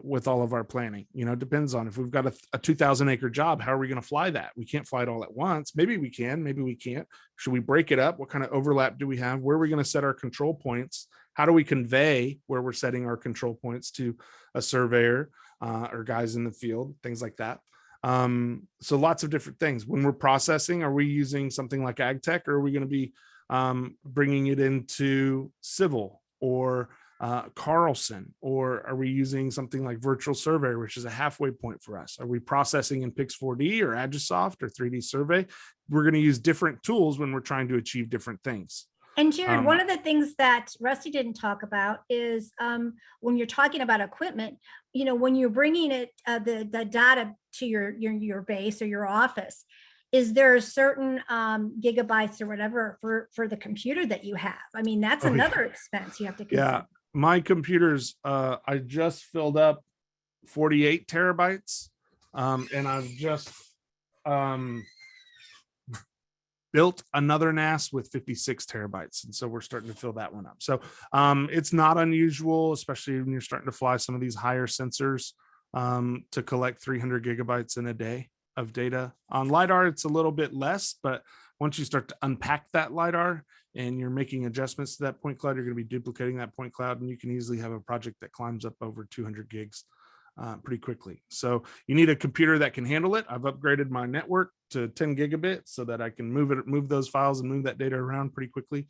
S4: With all of our planning, it depends on if we've got a 2,000 acre job, how are we going to fly that? We can't fly it all at once. Maybe we can, maybe we can't. Should we break it up? What kind of overlap do we have? Where are we going to set our control points? How do we convey where we're setting our control points to a surveyor or guys in the field, things like that. So lots of different things. When we're processing, are we using something like ag tech, or are we going to be bringing it into civil or Carlson, or are we using something like Virtual Survey, which is a halfway point for us? Are we processing in Pix4D or Agisoft or 3D Survey? We're going to use different tools when we're trying to achieve different things.
S1: And Jared, one of the things that Rusty didn't talk about is when you're talking about equipment, when you're bringing it, the data to your base or your office, is there a certain gigabytes or whatever for the computer that you have? I mean, that's another expense you have to consider.
S4: Yeah, my computers, I just filled up 48 terabytes, and I've just built another NAS with 56 terabytes. And so we're starting to fill that one up. So it's not unusual, especially when you're starting to fly some of these higher sensors, to collect 300 gigabytes in a day of data. On LiDAR, it's a little bit less, but once you start to unpack that LiDAR and you're making adjustments to that point cloud, you're going to be duplicating that point cloud, and you can easily have a project that climbs up over 200 gigs pretty quickly. So you need a computer that can handle it. I've upgraded my network to 10 gigabits so that I can move those files and move that data around pretty quickly.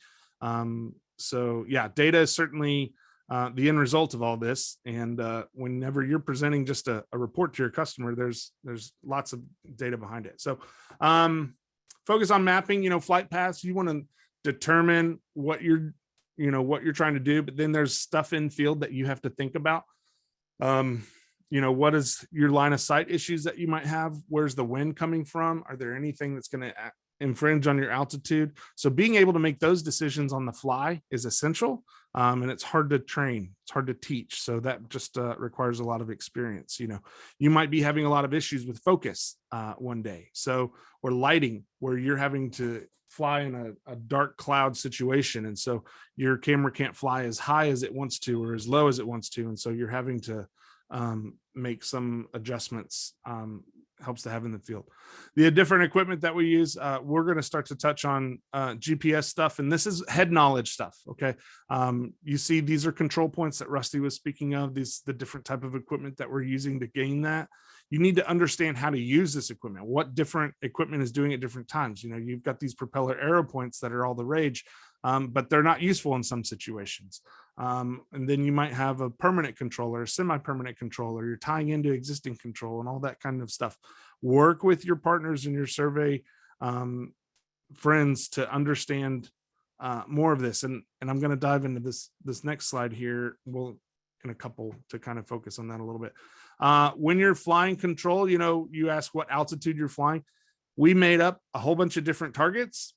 S4: So yeah, data is certainly the end result of all this. And whenever you're presenting just a report to your customer, there's lots of data behind it. So focus on mapping, flight paths. You want to determine what you're trying to do, but then there's stuff in field that you have to think about. what is your line of sight issues that you might have? Where's the wind coming from? Are there anything that's going to infringe on your altitude? So being able to make those decisions on the fly is essential. And it's hard to train. It's hard to teach. So that just requires a lot of experience. You might be having a lot of issues with focus one day. So, or lighting, where you're having to fly in a dark cloud situation. And so your camera can't fly as high as it wants to, or as low as it wants to. And so you're having to make some adjustments. Helps to have in the field. The different equipment that we use, we're going to start to touch on GPS stuff, and this is head knowledge stuff. Okay, you see these are control points that Rusty was speaking of. The different type of equipment that we're using to gain that. You need to understand how to use this equipment, what different equipment is doing at different times. You've got these propeller arrow points that are all the rage, but they're not useful in some situations. And then you might have a permanent controller, a semi-permanent controller, you're tying into existing control and all that kind of stuff. Work with your partners and your survey friends to understand more of this. And I'm going to dive into this next slide here. We'll in a couple to kind of focus on that a little bit. When you're flying control, you ask what altitude you're flying. We made up a whole bunch of different targets,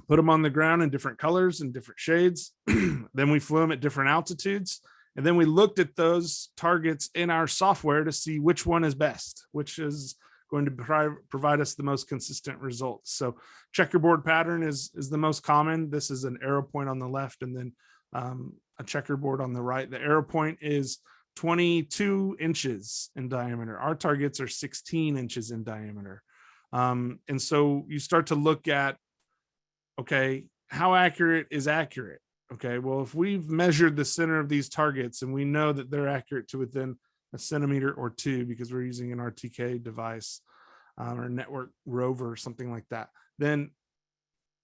S4: put them on the ground in different colors and different shades. Then we flew them at different altitudes. And then we looked at those targets in our software to see which one is best, which is going to provide us the most consistent results. So checkerboard pattern is the most common. This is an arrow point on the left and then a checkerboard on the right. The arrow point is 22 inches in diameter. Our targets are 16 inches in diameter. And so you start to look at, okay, how accurate is accurate? Okay, well, if we've measured the center of these targets and we know that they're accurate to within a centimeter or two because we're using an RTK device or network rover or something like that, then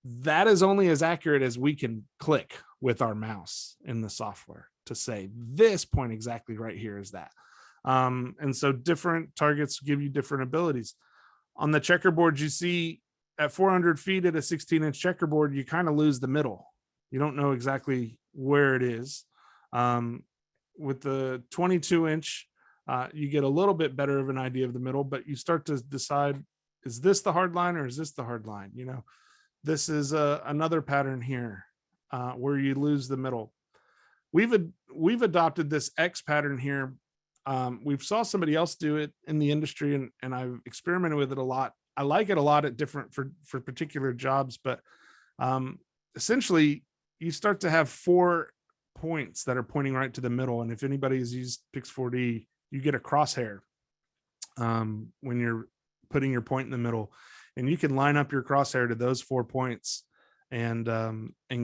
S4: that is only as accurate as we can click with our mouse in the software to say this point exactly right here is that. And so different targets give you different abilities. On the checkerboard, you see at 400 feet at a 16-inch checkerboard, you kind of lose the middle. You don't know exactly where it is. With the 22-inch, you get a little bit better of an idea of the middle, but you start to decide, is this the hard line or is this the hard line? This is another pattern here where you lose the middle. We've adopted this X pattern here. We've saw somebody else do it in the industry, and I've experimented with it a lot. I like it a lot at different for particular jobs, but essentially you start to have 4 points that are pointing right to the middle. And if anybody has used Pix4D, you get a crosshair when you're putting your point in the middle, and you can line up your crosshair to those 4 points and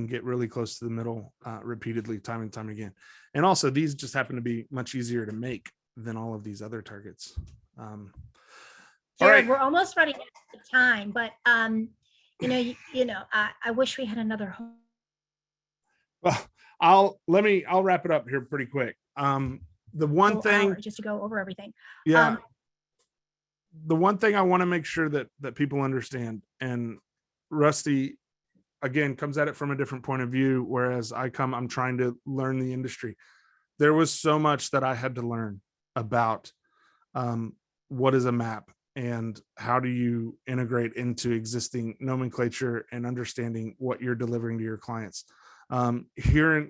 S4: get really close to the middle repeatedly, time and time again. And also these just happen to be much easier to make than all of these other targets.
S1: Jared,
S4: right.
S1: we're almost running out of time, but I wish we had another.
S4: Well, I'll wrap it up here pretty quick. The one thing,
S1: just to go over everything.
S4: Yeah. The one thing I want to make sure that people understand, and Rusty again comes at it from a different point of view, whereas I'm trying to learn the industry. There was so much that I had to learn about what is a map and how do you integrate into existing nomenclature and understanding what you're delivering to your clients. Here,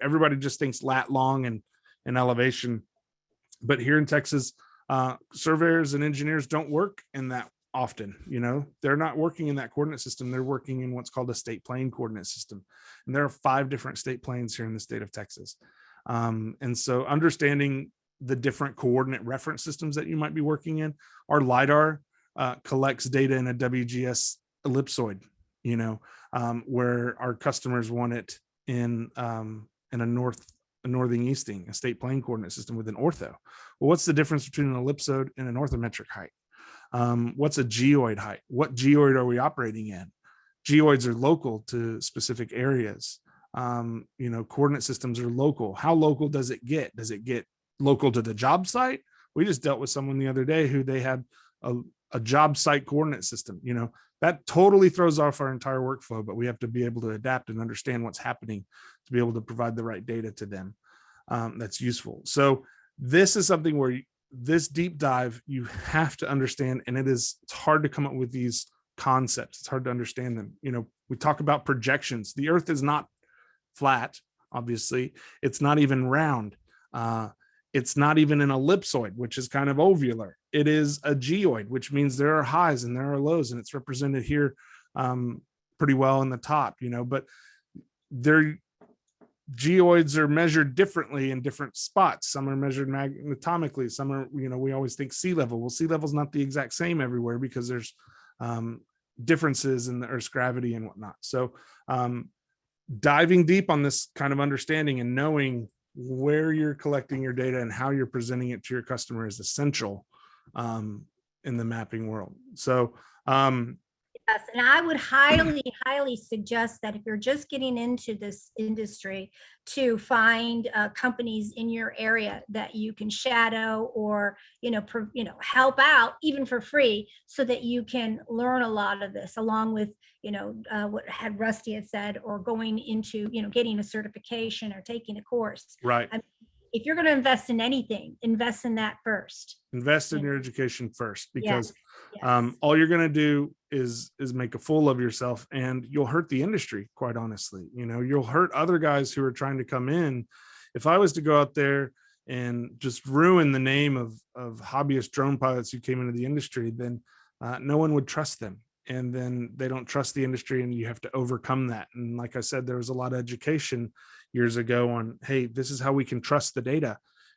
S4: everybody just thinks lat long and elevation, but here in Texas, surveyors and engineers don't work in that often. They're not working in that coordinate system. They're working in what's called a state plane coordinate system. And there are 5 different state planes here in the state of Texas. And so understanding the different coordinate reference systems that you might be working in, our LiDAR collects data in a WGS ellipsoid, where our customers want it in a northing easting, a state plane coordinate system with an ortho. Well, what's the difference between an ellipsoid and an orthometric height? What's a geoid height? What geoid are we operating in? Geoids are local to specific areas. Coordinate systems are local. How local does it get? Does it get local to the job site? We just dealt with someone the other day who they had a job site coordinate system. That totally throws off our entire workflow, but we have to be able to adapt and understand what's happening to be able to provide the right data to them that's useful. So this is something where this deep dive, you have to understand, and it's hard to come up with these concepts. It's hard to understand them. We talk about projections. The earth is not flat, obviously. It's not even round. It's not even an ellipsoid, which is kind of ovular. It is a geoid, which means there are highs and there are lows, and it's represented here pretty well in the top, but geoids are measured differently in different spots. Some are measured magnetomically. Some are, we always think sea level. Well, sea level is not the exact same everywhere because there's differences in the Earth's gravity and whatnot. So diving deep on this kind of understanding and knowing where you're collecting your data and how you're presenting it to your customer is essential in the mapping world. So
S1: yes, and I would highly suggest that if you're just getting into this industry, to find companies in your area that you can shadow or help out even for free, so that you can learn a lot of this, along with what had Rusty had said, or going into getting a certification or taking a course.
S4: right.
S1: If you're going to invest in anything, invest in that first.
S4: Invest in your education first, because
S1: Yes.
S4: all you're going to do is make a fool of yourself, and you'll hurt the industry, quite honestly. You'll hurt other guys who are trying to come in. If I was to go out there and just ruin the name of hobbyist drone pilots who came into the industry, then no one would trust them, and then they don't trust the industry, and you have to overcome that. And like I said, there was a lot of education years ago on, hey, this is how we can trust the data.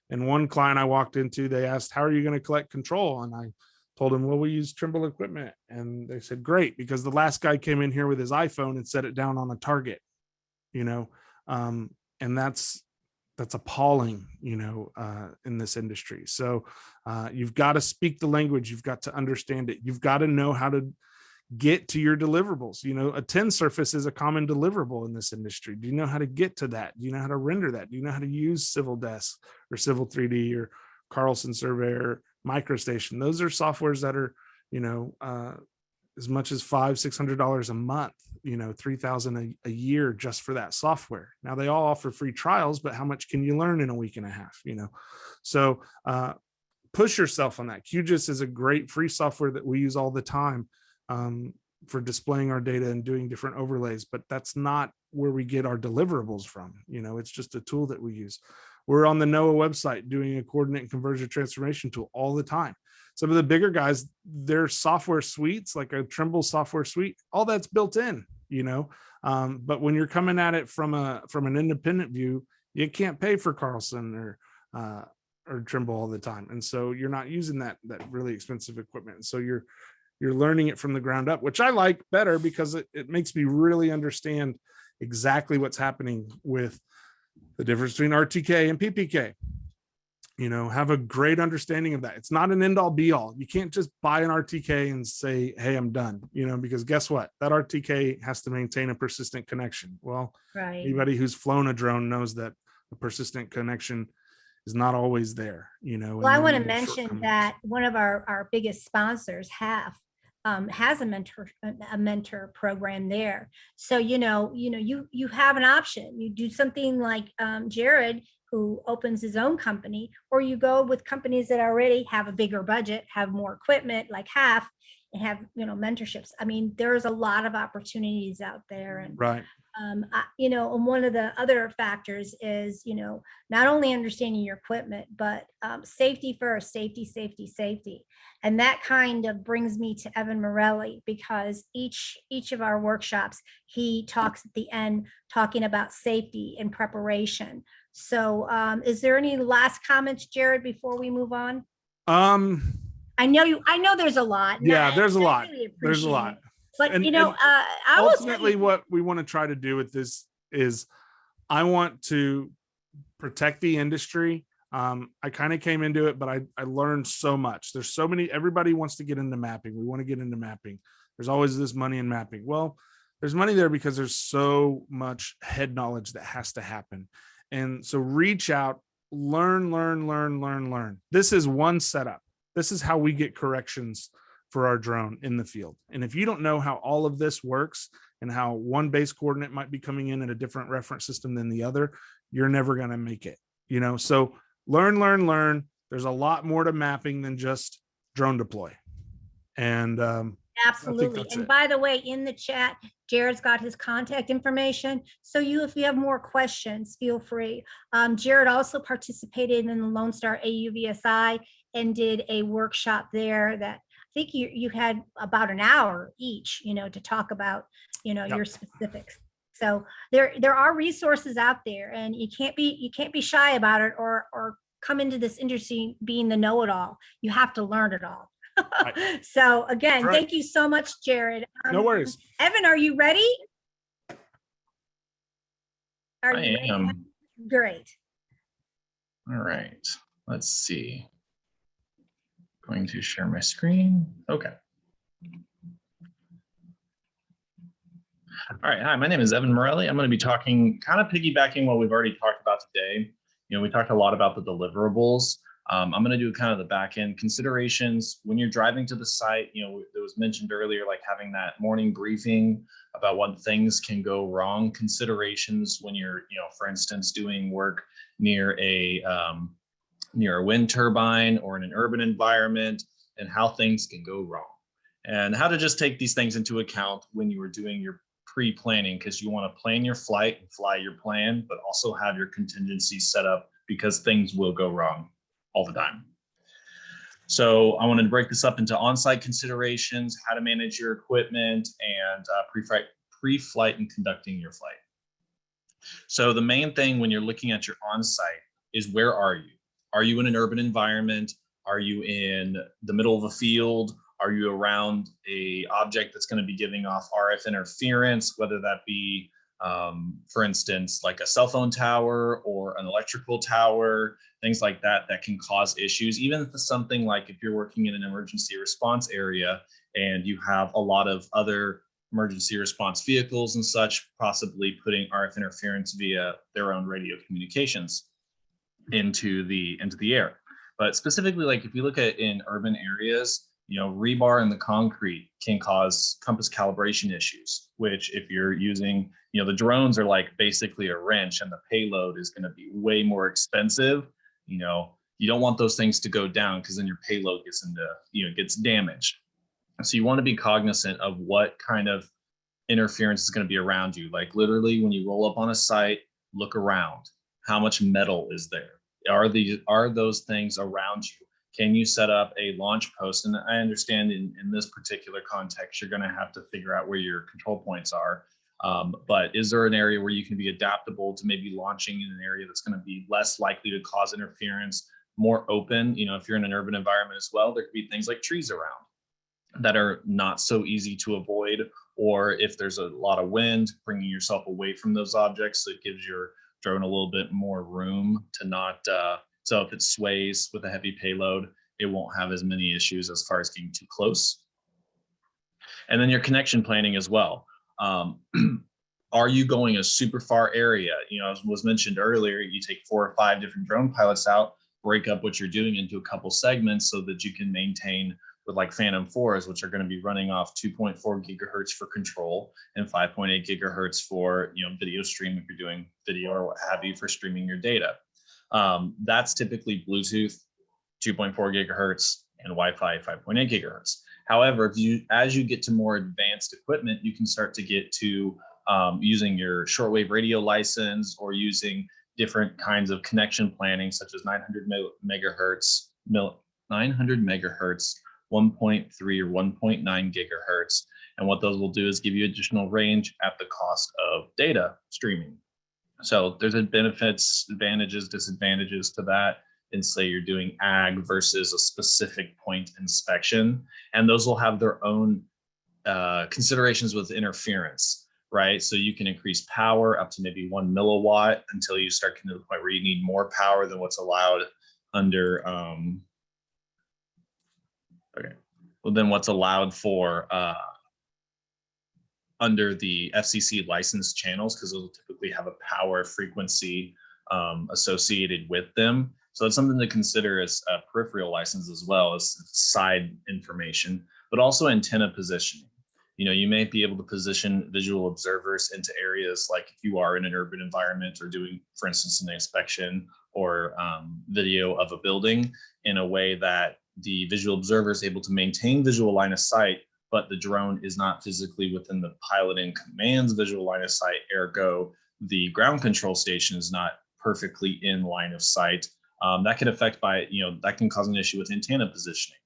S4: And one client I walked into, they asked, how are you going to collect control? And I told them, well, we use Trimble equipment. And they said, great, because the last guy came in here with his iPhone and set it down on a target, and that's appalling, in this industry. So you've got to speak the language. You've got to understand it. You've got to know how to get to your deliverables. A 10 surface is a common deliverable in this industry. Do you know how to get to that? Do you know how to render that? Do you know how to use Civil Desk or Civil 3D or Carlson Surveyor, MicroStation? Those are softwares that are, as much as $500-600 a month, $3,000 a year just for that software. Now they all offer free trials, but how much can you learn in a week and a half? So push yourself on that. QGIS is a great free software that we use all the time for displaying our data and doing different overlays, but that's not where we get our deliverables from. It's just a tool that we use. We're on the NOAA website doing a coordinate and conversion transformation tool all the time. Some of the bigger guys, their software suites, like a Trimble software suite, all that's built in, but when you're coming at it from an independent view, you can't pay for Carlson or Trimble all the time. And so you're not using that really expensive equipment. And so you're learning it from the ground up, which I like better, because it makes me really understand exactly what's happening with the difference between RTK and PPK. Have a great understanding of that. It's not an end all be all. You can't just buy an RTK and say, hey, I'm done, because guess what? That RTK has to maintain a persistent connection. Well,
S1: Right.
S4: anybody who's flown a drone knows that a persistent connection is not always there,
S1: Well, I want to mention that one of our biggest sponsors has a mentor program there. So, you have an option. You do something like Jared, who opens his own company, or you go with companies that already have a bigger budget, have more equipment, like half, and have, mentorships. I mean, there's a lot of opportunities out there. And
S4: right.
S1: and one of the other factors is, not only understanding your equipment, but safety first, safety. And that kind of brings me to Evan Morelli, because each of our workshops, he talks at the end talking about safety and preparation. So is there any last comments, Jared, before we move on? I know there's a lot.
S4: Yeah, there's a
S1: I
S4: lot.
S1: really
S4: There's a
S1: appreciate
S4: lot.
S1: it. But
S4: And
S1: I
S4: ultimately what we want to try to do with this is, I want to protect the industry. I kind of came into it, but I learned so much. There's so many, everybody wants to get into mapping. We want to get into mapping. There's always this money in mapping. Well, there's money there because there's so much head knowledge that has to happen. And so reach out, learn. This is one setup. This is how we get corrections for our drone in the field. And if you don't know how all of this works, and how one base coordinate might be coming in at a different reference system than the other, you're never going to make it. So learn. There's a lot more to mapping than just drone deploy. And
S1: Absolutely.
S4: that's
S1: And
S4: it.
S1: by the way, in the chat, Jared's got his contact information. So if you have more questions, feel free. Jared also participated in the Lone Star AUVSI and did a workshop there that I think you had about an hour each, to talk about, your specifics. So there are resources out there, and you can't be shy about it or come into this industry being the know-it-all. You have to learn it all.
S4: Right.
S1: So again,
S4: Right.
S1: thank you so much, Jared.
S4: No worries.
S1: Evan, are you ready? Are
S5: I
S1: you ready?
S5: am.
S1: Great.
S5: All right. Let's see. Going to share my screen. Okay. All right. Hi, my name is Evan Morelli. I'm going to be talking, kind of piggybacking what we've already talked about today. We talked a lot about the deliverables. I'm going to do kind of the back end considerations when you're driving to the site. It was mentioned earlier, like having that morning briefing about what things can go wrong. Considerations when you're, for instance, doing work near a wind turbine or in an urban environment, and how things can go wrong, and how to just take these things into account when you are doing your pre-planning, because you want to plan your flight and fly your plan, but also have your contingencies set up because things will go wrong all the time. So I wanted to break this up into on-site considerations, how to manage your equipment, and pre-flight and conducting your flight. So the main thing when you're looking at your on-site is, where are you? Are you in an urban environment? Are you in the middle of a field? Are you around a object that's going to be giving off RF interference, whether that be, for instance, like a cell phone tower or an electrical tower, things like that, that can cause issues. Even if it's something like if you're working in an emergency response area and you have a lot of other emergency response vehicles and such, possibly putting RF interference via their own radio communications into the air. But specifically, like if you look at in urban areas, rebar in the concrete can cause compass calibration issues, which if you're using, the drones are like basically a wrench, and the payload is going to be way more expensive. You don't want those things to go down, because then your payload gets damaged. So you want to be cognizant of what kind of interference is going to be around you. Like literally when you roll up on a site, look around. How much metal is there? Are those things around you? Can you set up a launch post? And I understand in this particular context, you're going to have to figure out where your control points are. But is there an area where you can be adaptable to maybe launching in an area that's going to be less likely to cause interference, more open? If you're in an urban environment as well, there could be things like trees around that are not so easy to avoid. Or if there's a lot of wind, bringing yourself away from those objects, so it gives your drone a little bit more room to not, so if it sways with a heavy payload, it won't have as many issues as far as getting too close. And then your connection planning as well. Are you going a super far area? As was mentioned earlier, you take 4 or 5 different drone pilots out, break up what you're doing into a couple segments so that you can maintain with like Phantom 4s, which are going to be running off 2.4 gigahertz for control and 5.8 gigahertz for video stream, if you're doing video or what have you for streaming your data. That's typically Bluetooth 2.4 gigahertz and Wi-Fi 5.8 gigahertz. However, as you get to more advanced equipment, you can start to get to using your shortwave radio license, or using different kinds of connection planning, such as 900 megahertz, 1.3 or 1.9 gigahertz. And what those will do is give you additional range at the cost of data streaming. So there's benefits, advantages, disadvantages to that. And say you're doing ag versus a specific point inspection, and those will have their own considerations with interference, right? So you can increase power up to maybe 1 milliwatt until you start getting to the point where you need more power than what's allowed under what's allowed for under the FCC licensed channels, because those will typically have a power frequency associated with them. So it's something to consider as a peripheral license, as well as side information, but also antenna positioning. You may be able to position visual observers into areas like if you are in an urban environment or doing, for instance, an inspection or video of a building in a way that the visual observer is able to maintain visual line of sight, but the drone is not physically within the pilot in command's visual line of sight. Ergo, the ground control station is not perfectly in line of sight. That can affect that can cause an issue with antenna positioning,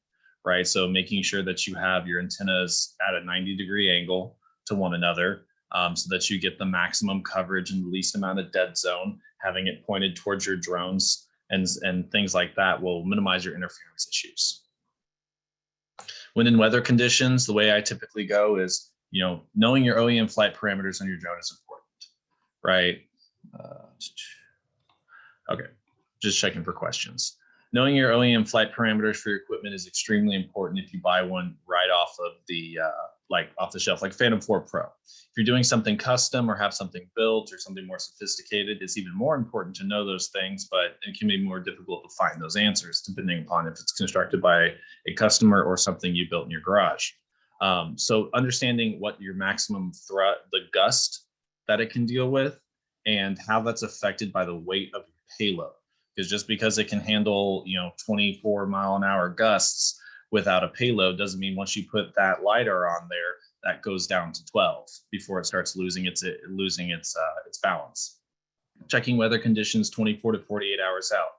S5: right? So making sure that you have your antennas at a 90-degree angle to one another, so that you get the maximum coverage and the least amount of dead zone. Having it pointed towards your drones and things like that will minimize your interference issues. Wind and weather conditions, the way I typically go is, knowing your OEM flight parameters on your drone is important, right? Okay, just checking for questions. Knowing your OEM flight parameters for your equipment is extremely important if you buy one right off of the off the shelf, like Phantom 4 Pro. If you're doing something custom or have something built or something more sophisticated, it's even more important to know those things, but it can be more difficult to find those answers depending upon if it's constructed by a customer or something you built in your garage. So understanding what your maximum the gust that it can deal with and how that's affected by the weight of your payload. Because just because it can handle 24-mile-an-hour gusts without a payload doesn't mean once you put that LiDAR on there that goes down to 12 before it starts losing its balance. Checking weather conditions 24 to 48 hours out.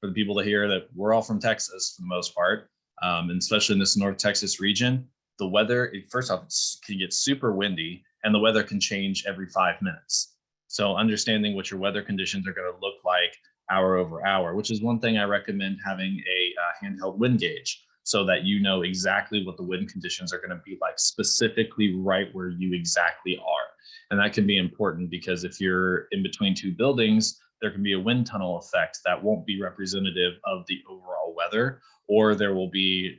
S5: For the people to hear that we're all from Texas for the most part, and especially in this North Texas region, the weather, first off, it can get super windy and the weather can change every 5 minutes. So understanding what your weather conditions are going to look like hour over hour, which is one thing I recommend having a handheld wind gauge so that you know exactly what the wind conditions are going to be like specifically right where you exactly are. And that can be important because if you're in between two buildings, there can be a wind tunnel effect that won't be representative of the overall weather, or there will be,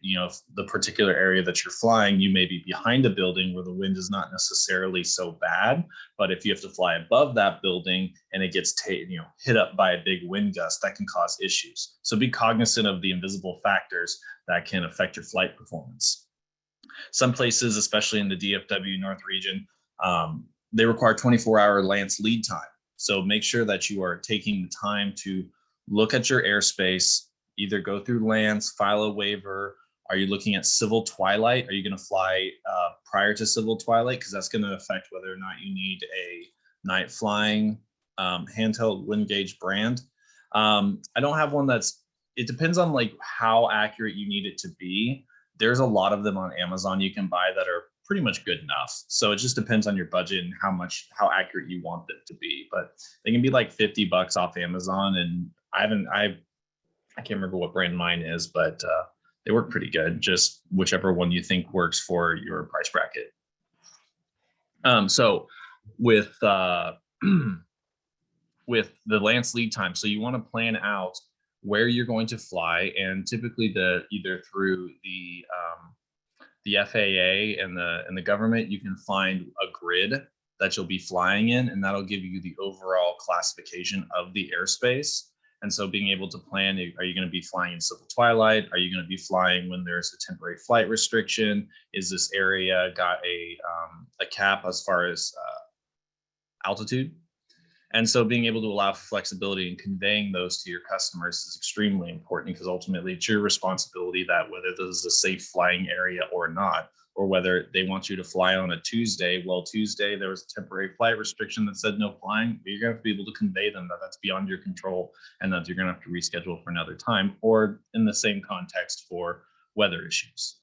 S5: the particular area that you're flying, you may be behind a building where the wind is not necessarily so bad, but if you have to fly above that building and it gets hit up by a big wind gust, that can cause issues. So be cognizant of the invisible factors that can affect your flight performance. Some places, especially in the DFW North region, they require 24-hour Lance lead time. So make sure that you are taking the time to look at your airspace, either go through Lance, file a waiver. Are you looking at civil twilight? Are you going to fly prior to civil twilight? Because that's going to affect whether or not you need a night flying handheld wind gauge brand. I don't have one it depends on how accurate you need it to be. There's a lot of them on Amazon you can buy that are pretty much good enough. So it just depends on your budget and how accurate you want it to be. But they can be like $50 off Amazon. And I can't remember what brand mine is, but they work pretty good. Just whichever one you think works for your price bracket. So with the Lance lead time, so you want to plan out where you're going to fly, and typically either through the FAA and the government, you can find a grid that you'll be flying in, and that'll give you the overall classification of the airspace. And so being able to plan, are you going to be flying in civil twilight? Are you going to be flying when there's a temporary flight restriction? Is this area got a cap as far as altitude? And so being able to allow for flexibility and conveying those to your customers is extremely important, because ultimately it's your responsibility that whether this is a safe flying area or not, or whether they want you to fly on a Tuesday. Well, Tuesday, there was a temporary flight restriction that said no flying. You're going to have to be able to convey them that that's beyond your control and that you're going to have to reschedule for another time, or in the same context for weather issues.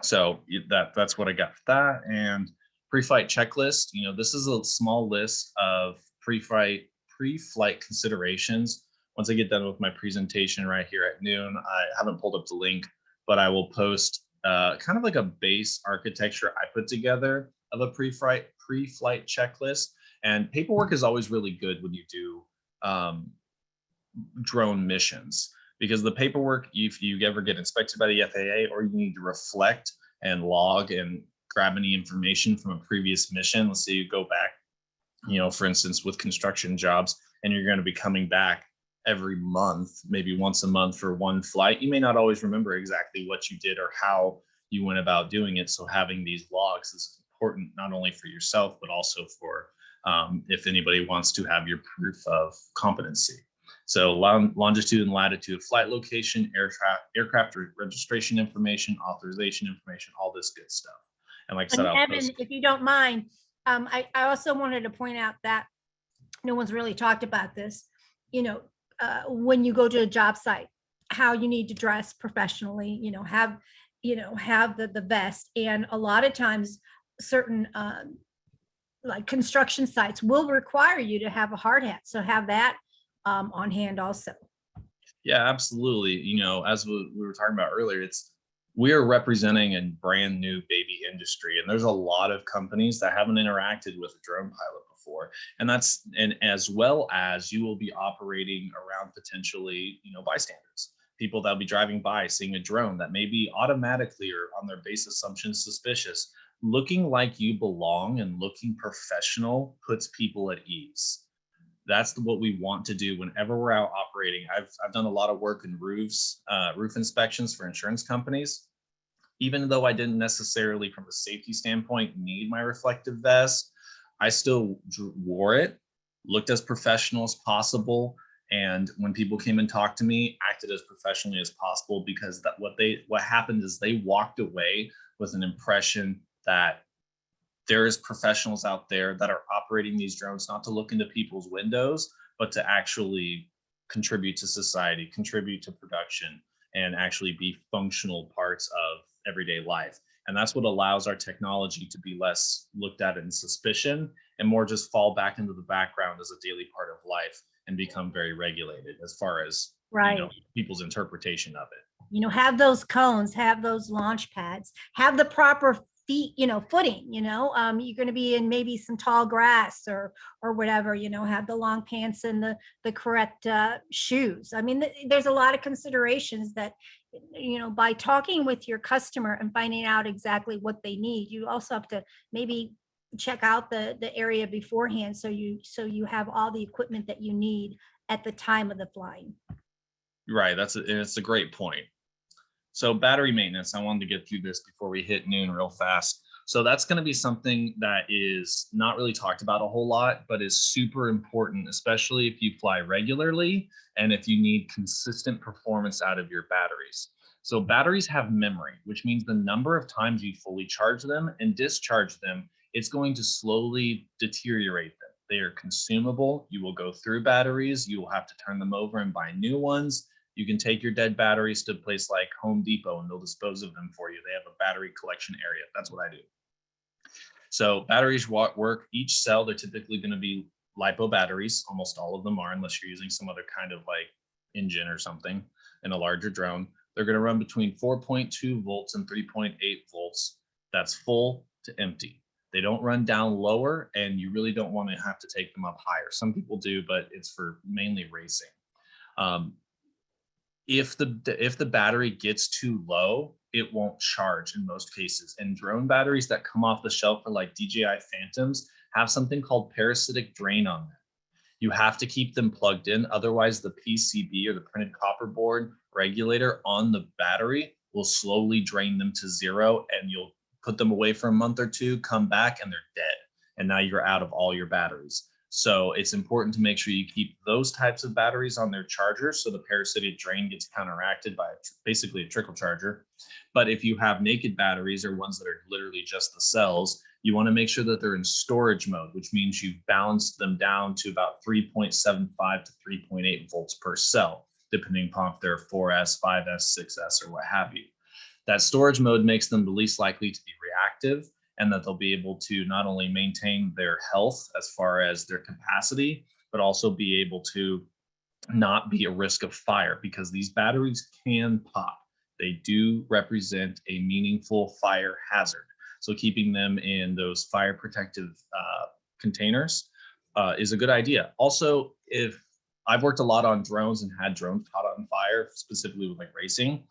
S5: So that's what I got for that. And pre-flight checklist, this is a small list of pre-flight considerations. Once I get done with my presentation right here at noon, I haven't pulled up the link, but I will post kind of like a base architecture I put together of a pre-flight checklist. And paperwork is always really good when you do drone missions, because the paperwork, if you ever get inspected by the FAA or you need to reflect and log and grab any information from a previous mission, let's say you go back, for instance, with construction jobs, and you're going to be coming back every month, maybe once a month for one flight, you may not always remember exactly what you did or how you went about doing it. So having these logs is important not only for yourself, but also for if anybody wants to have your proof of competency. So longitude and latitude of flight location, aircraft registration information, authorization information, all this good stuff. And like I said,
S1: And
S5: I'll
S1: Evan,
S5: post.
S1: if you don't mind, I also wanted to point out that no one's really talked about this, when you go to a job site, how you need to dress professionally, have the vest. And a lot of times certain like construction sites will require you to have a hard hat. So have that on hand also.
S5: Yeah, absolutely. As we were talking about earlier, we are representing a brand new baby industry, and there's a lot of companies that haven't interacted with a drone pilot before. And as well as you will be operating around potentially, bystanders, people that'll be driving by, seeing a drone that may be automatically or on their base assumption suspicious. Looking like you belong and looking professional puts people at ease. That's what we want to do whenever we're out operating. I've done a lot of work in roofs, roof inspections for insurance companies. Even though I didn't necessarily, from a safety standpoint, need my reflective vest, I still wore it, looked as professional as possible. And when people came and talked to me, acted as professionally as possible, because what happened is they walked away with an impression that there is professionals out there that are operating these drones, not to look into people's windows, but to actually contribute to society, contribute to production, and actually be functional parts of everyday life. And that's what allows our technology to be less looked at in suspicion and more just fall back into the background as a daily part of life and become very regulated as far as people's interpretation of it.
S1: Have those cones, have those launch pads, have the proper feet, footing, you're going to be in maybe some tall grass or whatever, have the long pants and the correct shoes. I mean, there's a lot of considerations that, by talking with your customer and finding out exactly what they need, you also have to maybe check out the area beforehand. So you have all the equipment that you need at the time of the flying.
S5: Right. It's a great point. So battery maintenance, I wanted to get through this before we hit noon real fast. So that's going to be something that is not really talked about a whole lot, but is super important, especially if you fly regularly and if you need consistent performance out of your batteries. So batteries have memory, which means the number of times you fully charge them and discharge them, it's going to slowly deteriorate them. They are consumable. You will go through batteries. You will have to turn them over and buy new ones. You can take your dead batteries to a place like Home Depot and they'll dispose of them for you. They have a battery collection area. That's what I do. So batteries work. Each cell, they're typically going to be LiPo batteries. Almost all of them are, unless you're using some other kind of like engine or something in a larger drone. They're going to run between 4.2 volts and 3.8 volts. That's full to empty. They don't run down lower, and you really don't want to have to take them up higher. Some people do, but it's for mainly racing. If the battery gets too low, it won't charge in most cases. And drone batteries that come off the shelf for like DJI Phantoms have something called parasitic drain on them. You have to keep them plugged in. Otherwise, the PCB or the printed copper board regulator on the battery will slowly drain them to zero, and you'll put them away for a month or two, come back, and they're dead. And now you're out of all your batteries. So it's important to make sure you keep those types of batteries on their charger so the parasitic drain gets counteracted by basically a trickle charger. But if you have naked batteries or ones that are literally just the cells, you want to make sure that they're in storage mode, which means you've balanced them down to about 3.75 to 3.8 volts per cell, depending upon if they're 4S, 5S, 6S, or what have you. That storage mode makes them the least likely to be reactive, and that they'll be able to not only maintain their health as far as their capacity, but also be able to not be a risk of fire, because these batteries can pop. They do represent a meaningful fire hazard. So keeping them in those fire protective containers is a good idea. Also, if I've worked a lot on drones and had drones caught on fire, specifically with like racing,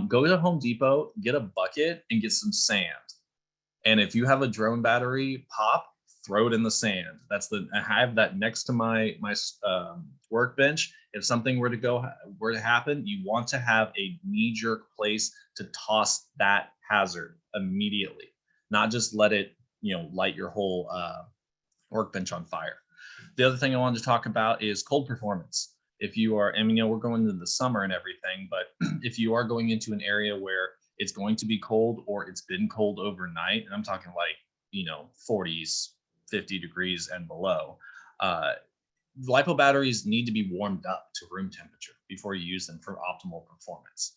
S5: go to Home Depot, get a bucket and get some sand. And if you have a drone battery pop, throw it in the sand. I have that next to my workbench. If something were to happen, you want to have a knee-jerk place to toss that hazard immediately, not just let it, light your whole workbench on fire. The other thing I wanted to talk about is cold performance. If you are, we're going into the summer and everything, but if you are going into an area where it's going to be cold or it's been cold overnight, and I'm talking like, 40s, 50 degrees and below, LiPo batteries need to be warmed up to room temperature before you use them for optimal performance.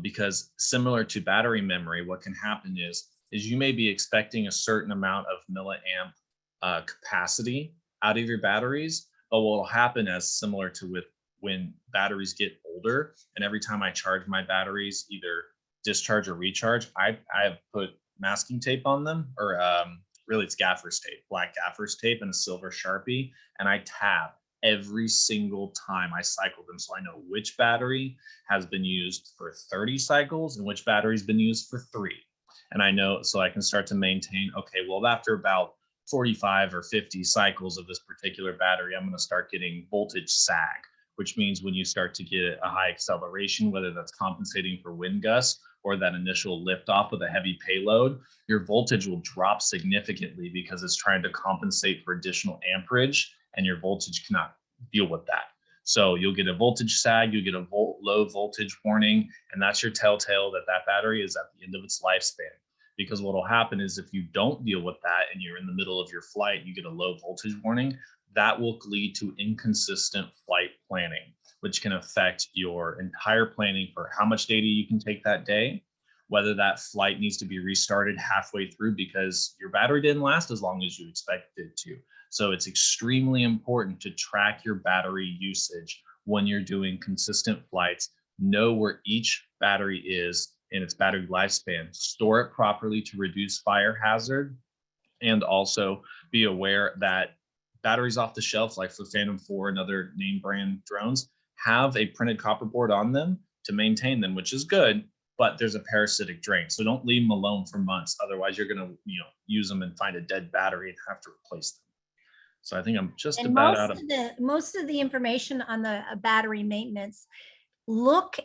S5: Because similar to battery memory, what can happen is you may be expecting a certain amount of milliamp capacity out of your batteries, but what will happen, as similar to with when batteries get older, and every time I charge my batteries, either discharge or recharge, I have put masking tape on them, or really it's gaffer's tape, black gaffer's tape and a silver Sharpie, and I tap every single time I cycle them, so I know which battery has been used for 30 cycles and which battery's been used for 3. And I know, so I can start to maintain, okay, well, after about 45 or 50 cycles of this particular battery, I'm going to start getting voltage sag, which means when you start to get a high acceleration, whether that's compensating for wind gusts or that initial liftoff with a heavy payload, your voltage will drop significantly because it's trying to compensate for additional amperage, and your voltage cannot deal with that. So you'll get a voltage sag, you'll get a low voltage warning, and that's your telltale that that battery is at the end of its lifespan. Because what will happen is if you don't deal with that and you're in the middle of your flight, you get a low voltage warning, that will lead to inconsistent flight planning, which can affect your entire planning for how much data you can take that day, whether that flight needs to be restarted halfway through because your battery didn't last as long as you expected it to. So it's extremely important to track your battery usage when you're doing consistent flights. Know where each battery is in its battery lifespan, store it properly to reduce fire hazard, and also be aware that batteries off the shelf, like for Phantom 4 and other name brand drones, have a printed copper board on them to maintain them, which is good, but there's a parasitic drain. So don't leave them alone for months. Otherwise, you're going to use them and find a dead battery and have to replace them. So I think I'm just
S1: And
S5: about out of
S1: most of the information on the battery maintenance, look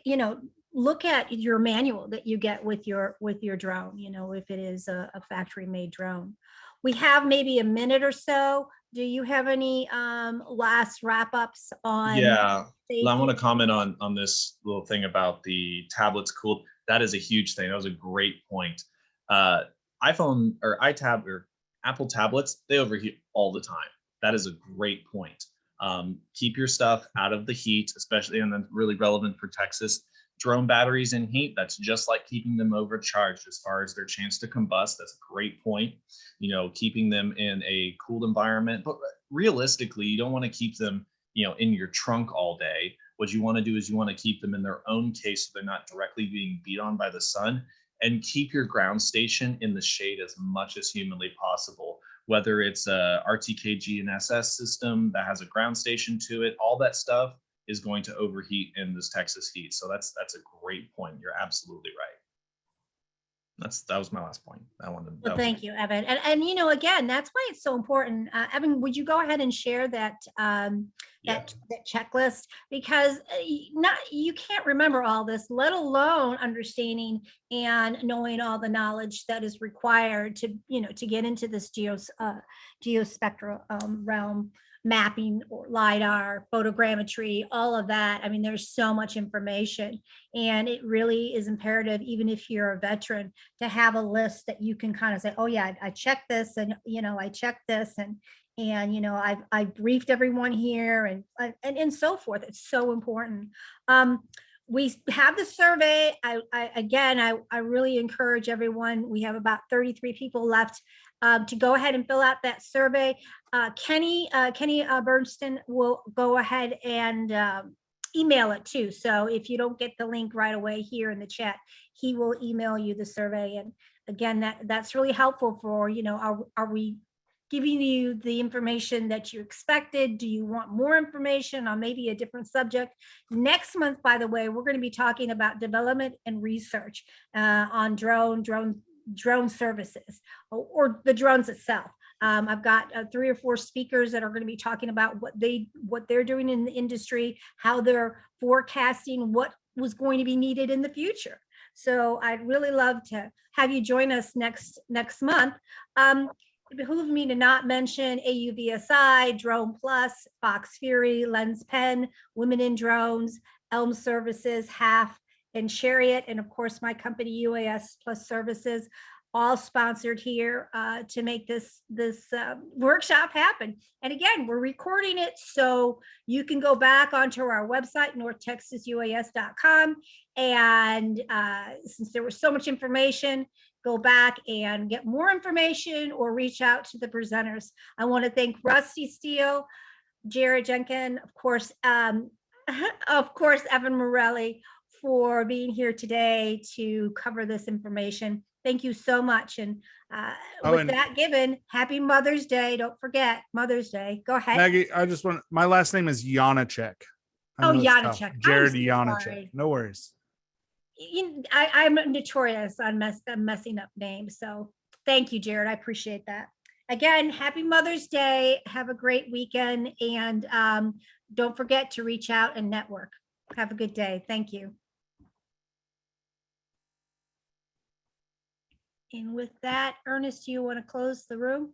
S1: at your manual that you get with your drone, if it is a factory made drone. We have maybe a minute or so. Do you have any last wrap ups on?
S5: Yeah,
S1: safety?
S5: I want to comment on this little thing about the tablets cooled. That is a huge thing. That was a great point. iPhone or iTab or Apple tablets, they overheat all the time. That is a great point. Keep your stuff out of the heat, especially, and then really relevant for Texas. Drone batteries in heat, that's just like keeping them overcharged as far as their chance to combust. That's a great point. Keeping them in a cooled environment, but realistically, you don't want to keep them, in your trunk all day. What you want to do is you want to keep them in their own case so they're not directly being beat on by the sun, and keep your ground station in the shade as much as humanly possible. Whether it's a RTK GNSS system that has a ground station to it, all that stuff is going to overheat in this Texas heat. So that's a great point. You're absolutely right. That was my last point.
S1: Well, thank you, Evan. And again, that's why it's so important. Evan, would you go ahead and share that that checklist? Because you can't remember all this, let alone understanding and knowing all the knowledge that is required to get into this geospectral realm. Mapping or LiDAR, photogrammetry, all of that. I mean, there's so much information, and it really is imperative, even if you're a veteran, to have a list that you can kind of say, oh yeah, I checked this, and I checked this, and I've briefed everyone here, and so forth. It's so important. We have the survey. I really encourage everyone. We have about 33 people left to go ahead and fill out that survey. Kenny Bernstein will go ahead and email it too. So if you don't get the link right away here in the chat, he will email you the survey. And again, that's really helpful for, are we giving you the information that you expected? Do you want more information on maybe a different subject? Next month, by the way, we're going to be talking about development and research on drone services or the drones itself. I've got 3 or 4 speakers that are going to be talking about what they're doing in the industry, how they're forecasting what was going to be needed in the future. So I'd really love to have you join us next month. It behooves me to not mention AUVSI, Drone Plus, Fox Fury, Lens Pen, Women in Drones, Elm Services, HAF, and Chariot, and of course my company UAS Plus Services, all sponsored here to make this workshop happen. And again, we're recording it so you can go back onto our website, northtexasuas.com, and since there was so much information, go back and get more information or reach out to the presenters. I want to thank Rusty Steele, Jared Jenkins, of course, Evan Morelli, for being here today to cover this information. Thank you so much. And with that given, happy Mother's Day. Don't forget Mother's Day. Go ahead.
S4: Maggie, my last name is Janacek.
S1: Oh, Janacek.
S4: Jared
S1: I'm so
S4: Janacek.
S1: sorry.
S4: No worries.
S1: I'm notorious on messing up names. So thank you, Jared. I appreciate that. Again, happy Mother's Day. Have a great weekend. And don't forget to reach out and network. Have a good day. Thank you. And with that, Ernest, do you want to close the room?